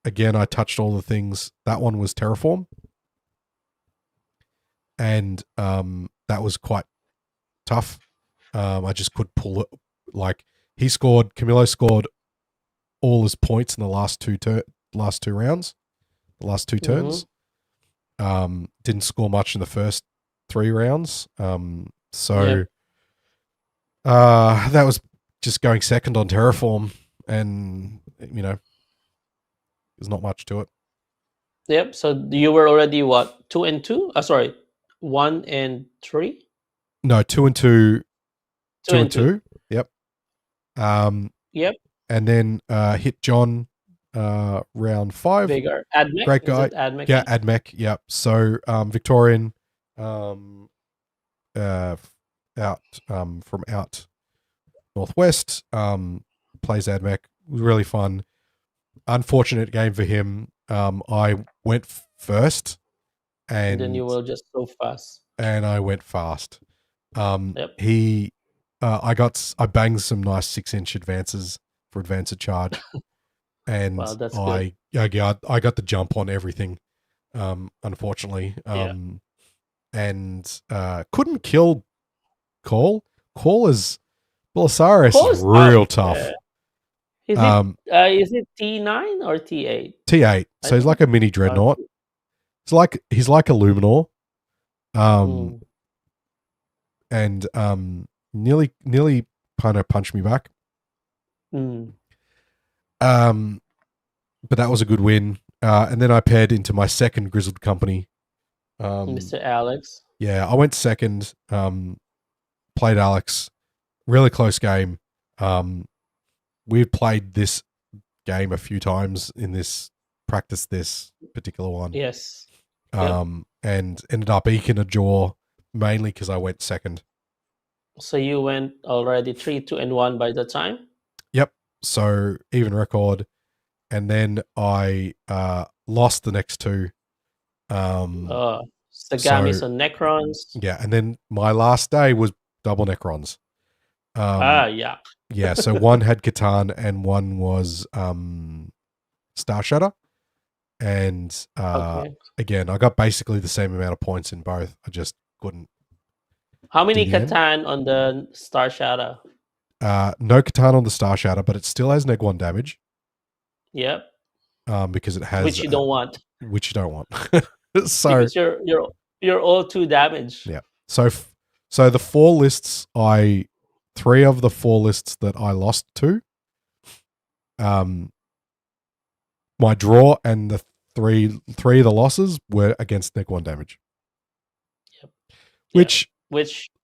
I touched all the things. That one was Terraform. And that was quite tough. I just could pull it. Like Camillo scored all his points in the last two rounds, the last 2 turns. Didn't score much in the first 3 rounds. That was just going second on Terraform, and there's not much to it. Yep. So you were already what, 2 and 2? Sorry, 1 and 3. No, 2 and 2. 2 and 2. Yep. Yep. And then hit John round 5. Bigger. Admech? Great guy. Admech? Yeah, Admech. Yep. So Victorian out from out northwest plays Admech. It was really fun. Unfortunate game for him. I went first, and then you were just so fast. And I went fast. Yep. I banged some nice 6-inch advances for advanced charge. and Wow, that's good. I got the jump on everything, unfortunately, Yeah. and couldn't kill Call. Call is Belisarius is Cole's tough. real Yeah. tough. Is it T9 or T8? T8, I so he's think. like a mini dreadnought. He's like a Luminor, Mm, and nearly kind of punched me back. mm. But that was a good win. And then I paired into my second Grizzled Company. Mr. Alex. Yeah, I went second. Played Alex. Really close game. We've played this game a few times in this practice. This particular one. Yes. Yep. And ended up eking a jaw mainly because I went second. So you went already 3-2-1 by the time. Yep. So even record, and then I lost the next two. Sagamis so- and Necrons. Yeah, and then my last day was double Necrons. Yeah. Yeah, so one had Catan and one was Star Shatter. And Okay. again, I got basically the same amount of points in both. I just couldn't. How many in the end. Catan on the Star Shadow? No Catan on the Star Shatter, but it still has neg 1 damage. Yep. Because it has Which you don't want. which you don't want. So Because you're all 2 damage. yeah. So the 4 lists, 3 of the 4 lists that I lost to, my draw and the three of the losses were against neg 1 damage. Yep. Which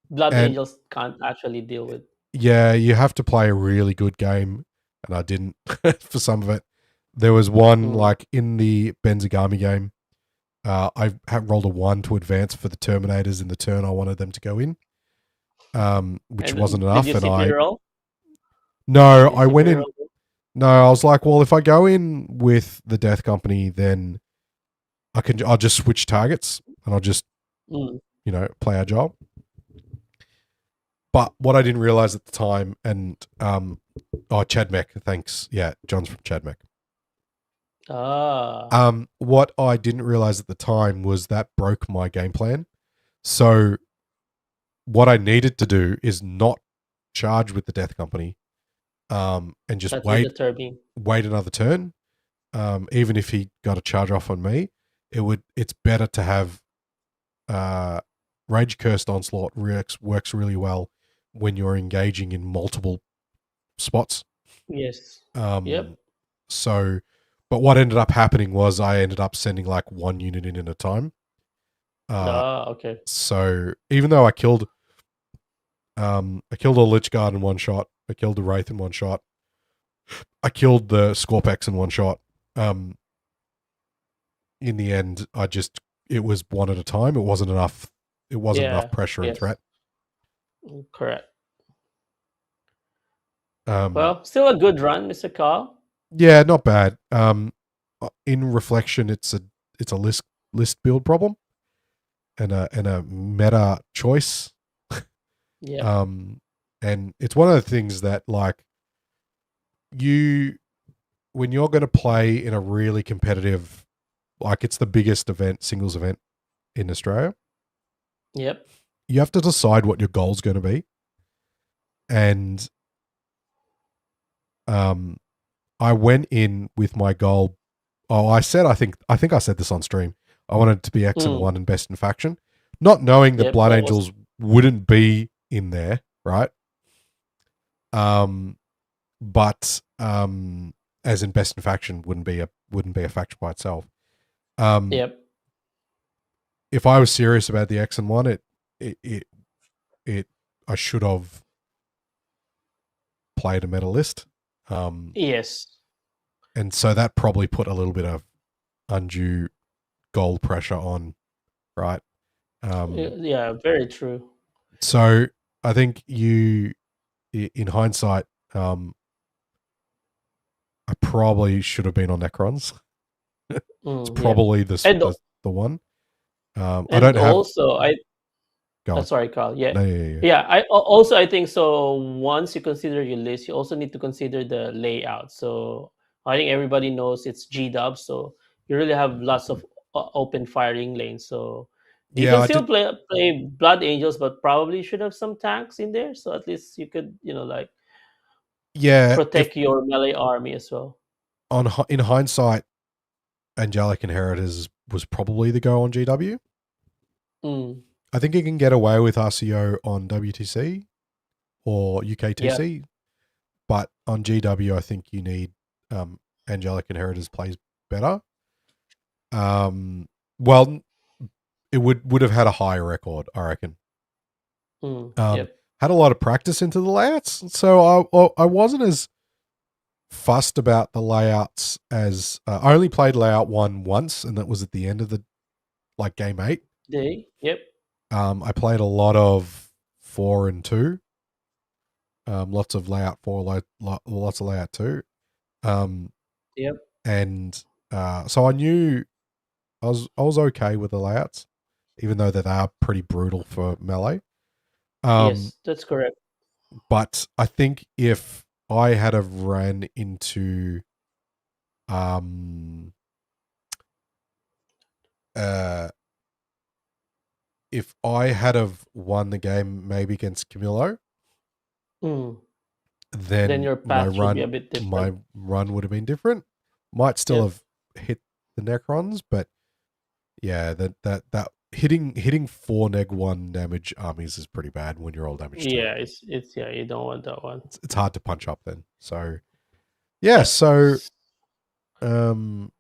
Blood Angels can't actually deal with. Yeah, you have to play a really good game, and I didn't for some of it. There was one like in the Benzigami game. I rolled a 1 to advance for the Terminators in the turn I wanted them to go in, which wasn't enough. Did you roll? No, I went in. No, I was like, well, if I go in with the Death Company, then I'll just switch targets and I'll just play our job. But what I didn't realize at the time, and Chadmec, thanks. Yeah, John's from Chadmec. What I didn't realize at the time was that broke my game plan. So what I needed to do is not charge with the Death Company, and just wait another turn. Even if he got a charge off on me, it's better to have Rage Cursed Onslaught works really well when you're engaging in multiple spots. Yes. Yep. So, but what ended up happening was I ended up sending like 1 unit in at a time. Okay. So even though I killed a Lich Guard in 1 shot, I killed the Wraith in 1 shot, I killed the Scorpex in 1 shot. In the end, it was 1 at a time. It wasn't enough. It wasn't enough pressure and threat. Correct. Well, still a good run, Mr. Carl. Yeah, not bad. In reflection, it's a list build problem, and a meta choice. Yeah. And it's one of the things that like when you're going to play in a really competitive, like it's the biggest singles event in Australia. Yep. You have to decide what your goal's going to be. And I went in with my goal. I think I said this on stream. I wanted to be X and 1 and best in faction, not knowing that Blood Angels wouldn't be in there, right? But as in best in faction wouldn't be a faction by itself. Yep. If I was serious about the X and 1, I should have played a meta list. Yes. And so that probably put a little bit of undue goal pressure on, right? Yeah, very true. So I think in hindsight, I probably should have been on Necrons. It's probably the one. I don't have. Also, sorry, Carl. Yeah. No, yeah. I think so. Once you consider your list, you also need to consider the layout. So I think everybody knows it's G-dub, so you really have lots of open firing lanes. So you Yeah, can I still did. play Blood Angels, but probably should have some tanks in there, so at least you could, like, Yeah, if protect your melee army as well. in hindsight, Angelic Inheritors was probably the go on GW. Mm. I think you can get away with RCO on WTC or Yeah, UKTC, but on GW, I think you need Angelic Inheritors plays better. Well, it would have had a higher record, I reckon. yep, Had a lot of practice into the layouts, so I wasn't as fussed about the layouts as I only played layout 1 once, and that was at the end of the game 8. yep, I played a lot of 4 and 2. Lots of layout 4, lots of layout 2. yep. And so I knew I was okay with the layouts, even though they are pretty brutal for melee. Yes, that's correct. But I think if I had have ran into if I had have won the game maybe against Camillo, Mm. Then then your path should be a bit my different. run would have been different. Might still Yep. have hit the Necrons, but yeah, that hitting 4 neg 1 damage armies is pretty bad when you're all damage 2. Yeah, it's yeah, you don't want that one. It's hard to punch up then. So yeah, Yep. so um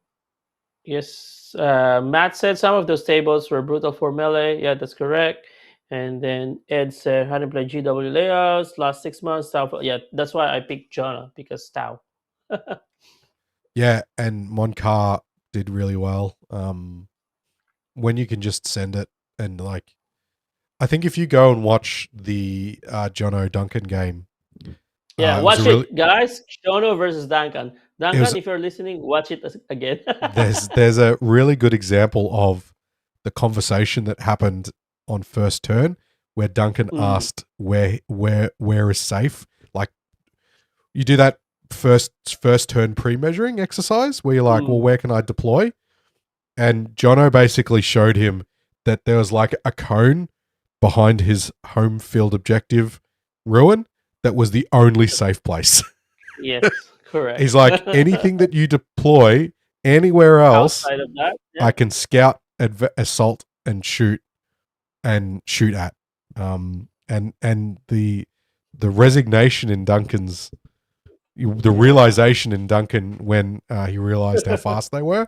Yes, Matt said some of those tables were brutal for melee. Yeah, that's correct. And then Ed said, hadn't played GW layouts last 6 months. Tau. Yeah, that's why I picked Jonah, because Tau. yeah, and Monkar did really well. When you can just send it, and I think if you go and watch the Jono Duncan game, Yeah, it was watch a really it, guys. Jonah versus Duncan. it was Duncan, if you're listening, watch it again. there's a really good example of the conversation that happened on first turn where Duncan asked where is safe. Like, you do that first turn pre-measuring exercise where you're like, well, where can I deploy? And Jono basically showed him that there was like a cone behind his home field objective ruin that was the only safe place. Yes, correct. He's like, anything that you deploy anywhere else, Outside of that, I can scout, assault, and shoot at. And the resignation in Duncan's, the realization in Duncan when he realized how fast they were.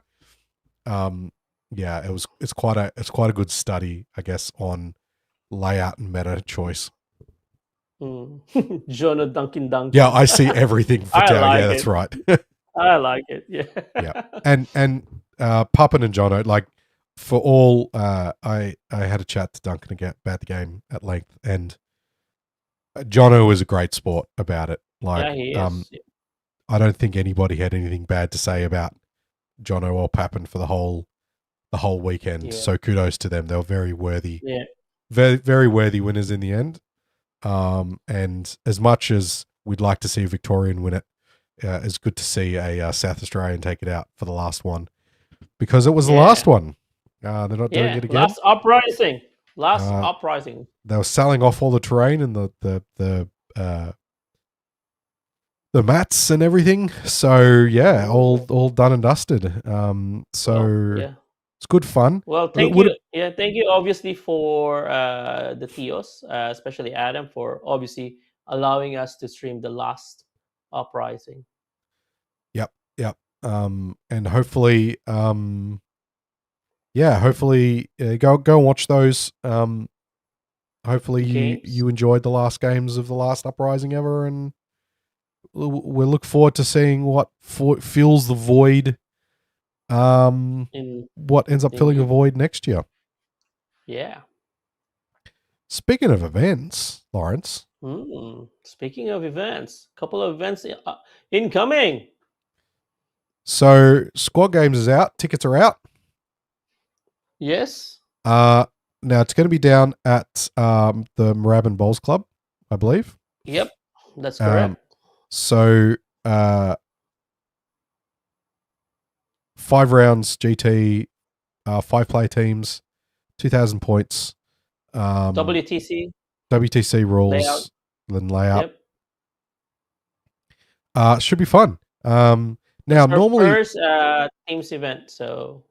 Yeah, it's quite a good study, I guess, on layout and meta choice. Jonah Duncan. Yeah, I see everything for I Tao. like Yeah, that's it. right. I like it. Yeah. Yeah, and Puppin and Jono, like, for all, I had a chat to Duncan about the game at length, and Jono was a great sport about it. Like, Yeah, he is. I don't think anybody had anything bad to say about Jono or Pappin for the whole weekend. Yeah. So kudos to them. They were very worthy, Yeah. very, very worthy winners in the end. And as much as we'd like to see a Victorian win it, it's good to see a South Australian take it out for the last one, because it was the last one. They're not doing it again. Last uprising. Uprising. They were selling off all the terrain and the mats and everything. So yeah, all done and dusted. It's good fun. Well, thank you. Yeah, thank you obviously for the Theos, especially Adam, for obviously allowing us to stream the last uprising. Yep. And hopefully, hopefully go and watch those. Hopefully you enjoyed the last games of the last uprising ever, and we'll look forward to seeing what fills the void. What ends up filling a void next year? Yeah. Speaking of events, Laurence. Speaking of events, a couple of events incoming. So Squad Games is out. Tickets are out. Yes. Now it's going to be down at the Moorabbin Bowls Club, I believe. Yep, that's correct. So 5 rounds GT, 5-player teams, 2,000 points. WTC WTC rules, layout. then layout. Yep. Should be fun. Now, It's our normally, first teams event, so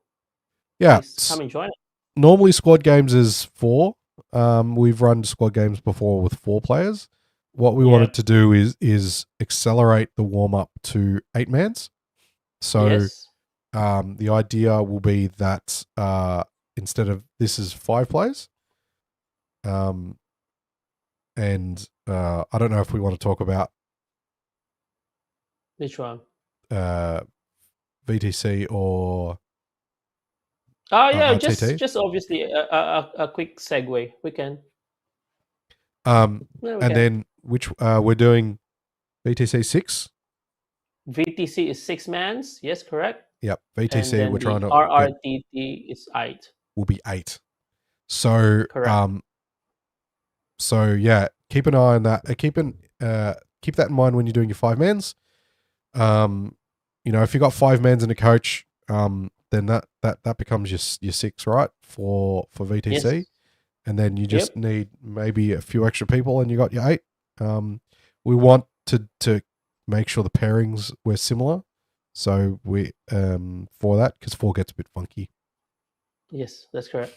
yeah, please come and join it. normally squad games is 4. We've run squad games before with 4 players. What we wanted to do is accelerate the warm up to 8 mans. So, Yes. the idea will be that instead of this is 5 players. And I don't know if we want to talk about Which one? VTC or Oh yeah, RTT. just obviously a quick segue. We can. And then which we're doing VTC 6. VTC is 6 mans. Yes, correct. Yep. And VTC then we're trying to RRTT is 8. Will be 8. So Correct. so yeah, keep an eye on that. Keep that in mind when you're doing your 5 mans. You know, if you got 5 mans and a coach, then that becomes your 6, right? For VTC. Yes. And then you just need maybe a few extra people and you got your 8. We want to make sure the pairings were similar. So we for that, because 4 gets a bit funky. Yes, that's correct.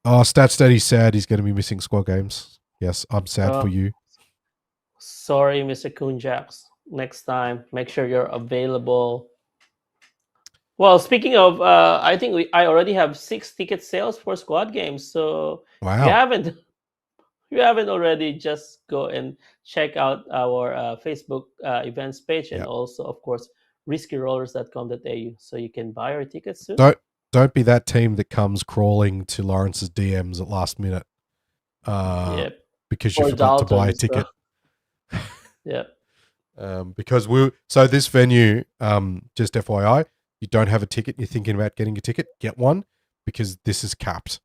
Oh, Stat Steady's sad he's going to be missing squad games. Yes, I'm sad for you. Sorry, Mr. Kunjax. Next time, make sure you're available. Well, speaking of, I think I already have 6 ticket sales for squad games. So wow. If you haven't already, just go and check out our Facebook events page, and also, of course, riskyrollers.com.au, so you can buy our tickets soon. Don't be that team that comes crawling to Lawrence's DMs at last minute because you forgot to buy a ticket. Yeah. Because so this venue, just FYI, you don't have a ticket, you're thinking about getting a ticket, get one, because this is capped.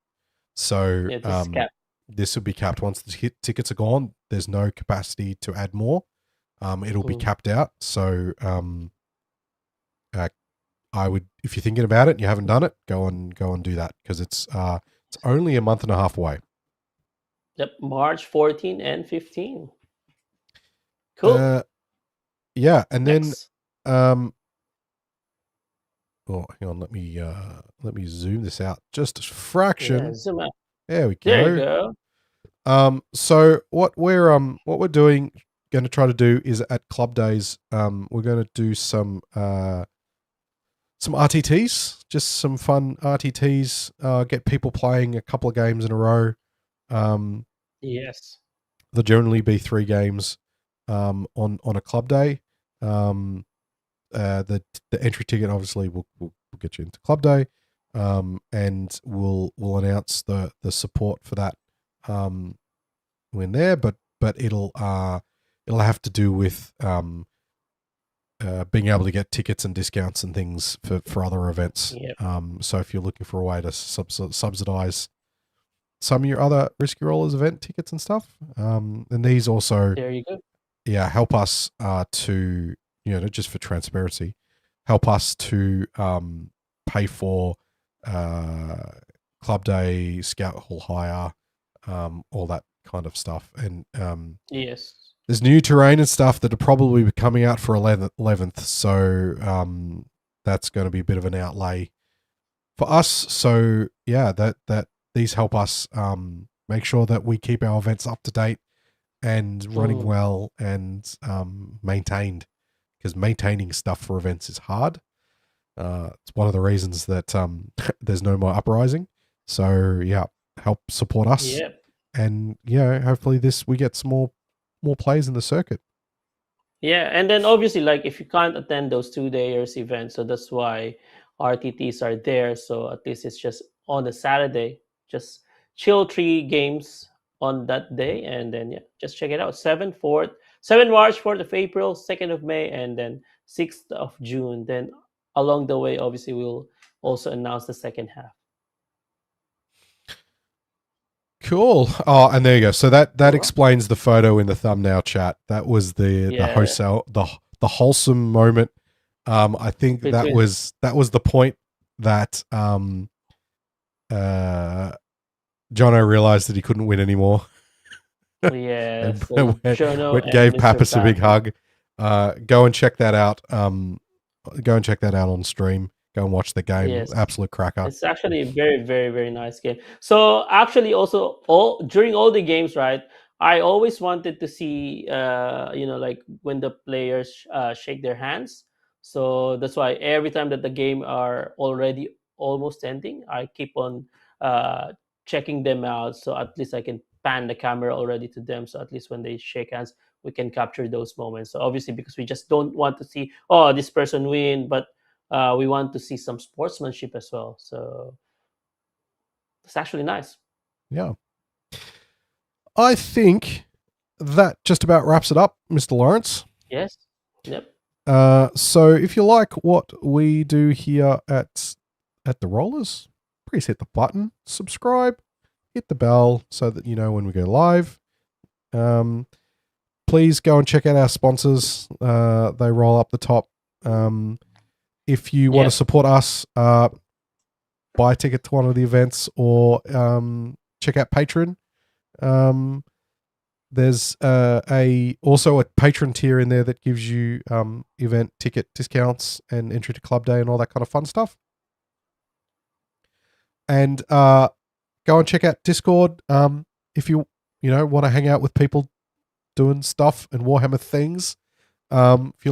So this is capped. This will be capped. Once the tickets are gone, there's no capacity to add more. It'll be capped out. So I would, if you're thinking about it and you haven't done it, go and do that, because it's only a month and a half away. Yep, March 14 and 15. Cool. Yeah, and Next. Then oh, hang on, let me zoom this out just a fraction. Yeah, zoom out. There we go. There you go. So what we're doing, going to try to do is at club days, we're going to do some RTTs, just some fun RTTs. Get people playing a couple of games in a row. Yes. There'll generally be 3 games on a club day. The entry ticket obviously will get you into club day, and we'll announce the support for that when there. But it'll have to do with being able to get tickets and discounts and things for other events. Yep. So if you're looking for a way to subsidize some of your other Risky Rollers event tickets and stuff, and these also, there you go. Yeah, help us to, just for transparency, help us to pay for club day, scout hall hire, all that kind of stuff. And yes, there's new terrain and stuff that are probably be coming out for 11th. So that's going to be a bit of an outlay for us. So yeah, that these help us make sure that we keep our events up to date and running well and maintained, because maintaining stuff for events is hard. It's one of the reasons that there's no more uprising. So yeah, help support us. Yep. And hopefully we get some more players in the circuit. Yeah, and then obviously, like, if you can't attend those 2-dayers events, so that's why RTTs are there. So at least it's just on a Saturday, just chill 3 games on that day, and then just check it out. 7 March, 4th of April, 2nd of May, and then 6th of June. Then along the way, obviously, we'll also announce the second half. Cool. Oh, and there you go. So that explains the photo in the thumbnail chat. That was the wholesome moment I think that Between was the point that Jono realized that he couldn't win anymore. yes, and so Jono and gave Mr. Pappas a big Pappy. hug. Go and check that out. Go and check that out on stream. Go and watch the game. Yes. Absolute cracker. It's actually a very, very, very nice game. So actually, also all during all the games, right? I always wanted to see, like when the players shake their hands. So that's why every time that the game are already almost ending, I keep on uh, checking them out. So at least I can pan the camera already to them. So at least when they shake hands, we can capture those moments. So obviously, because we just don't want to see, oh, this person win, but we want to see some sportsmanship as well. So it's actually nice. Yeah. I think that just about wraps it up, Mr. Laurence. Yes. Yep. So if you like what we do here at the Rollers, please hit the button, subscribe, hit the bell so that you know when we go live. Please go and check out our sponsors. They roll up the top. If you want to support us, buy a ticket to one of the events or check out Patreon. There's also a patron tier in there that gives you event ticket discounts and entry to club day and all that kind of fun stuff. And go and check out Discord if you want to hang out with people doing stuff and Warhammer things. If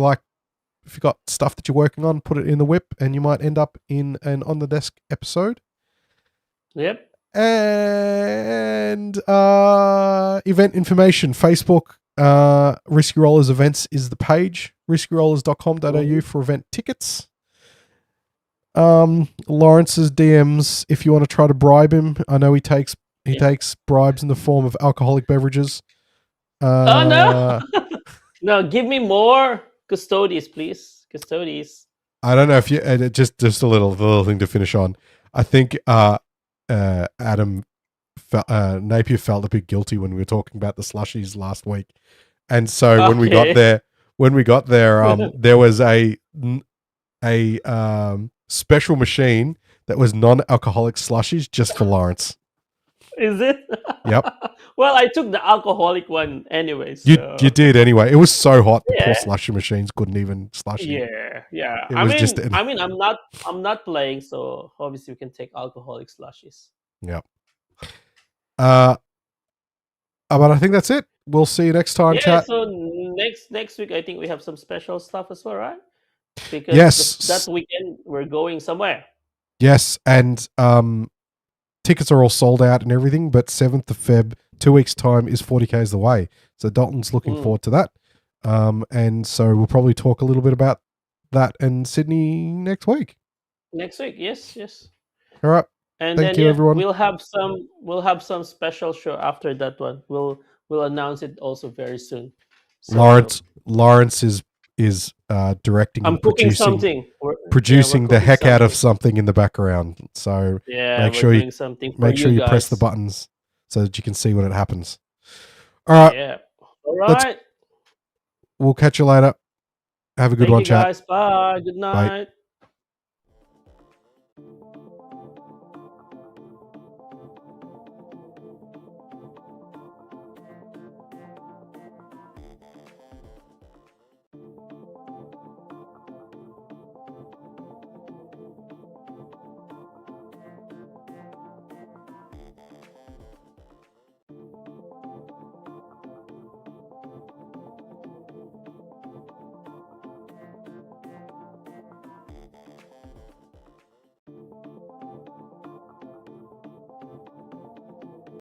you got stuff that you're working on, put it in the whip, and you might end up in an on the desk episode. Yep. And event information, Facebook, Risky Rollers events is the page, riskyrollers.com.au for event tickets. Lawrence's DMs, if you want to try to bribe him. I know he takes bribes in the form of alcoholic beverages. Oh no. No, give me more custodies, please. Custodies. I don't know if you just a little thing to finish on. I think Adam Napier felt a bit guilty when we were talking about the slushies last week, and so when we got there, there was a special machine that was non-alcoholic slushies just for Laurence. Is it? Yep. Well, I took the alcoholic one anyway. So. You did anyway. It was so hot the poor slushy machines couldn't even slushy. Yeah. I'm not playing, so obviously we can take alcoholic slushies. Yep. But I think that's it. We'll see you next time, chat. So next week I think we have some special stuff as well, right? Because that weekend we're going somewhere. Yes, and tickets are all sold out and everything, but 7th of Feb, 2 weeks' time, is 40 k's away. So Dalton's looking forward to that. And so we'll probably talk a little bit about that and Sydney next week. Next week, yes. All right. And Thank you, everyone. We'll have some special show after that one. We'll announce it also very soon. So, Laurence is directing and producing the heck out of something in the background. So make sure you press the buttons so that you can see when it happens. All right. Yeah. All right. We'll catch you later. Have a good one, chat. Guys. Bye. Good night. Bye.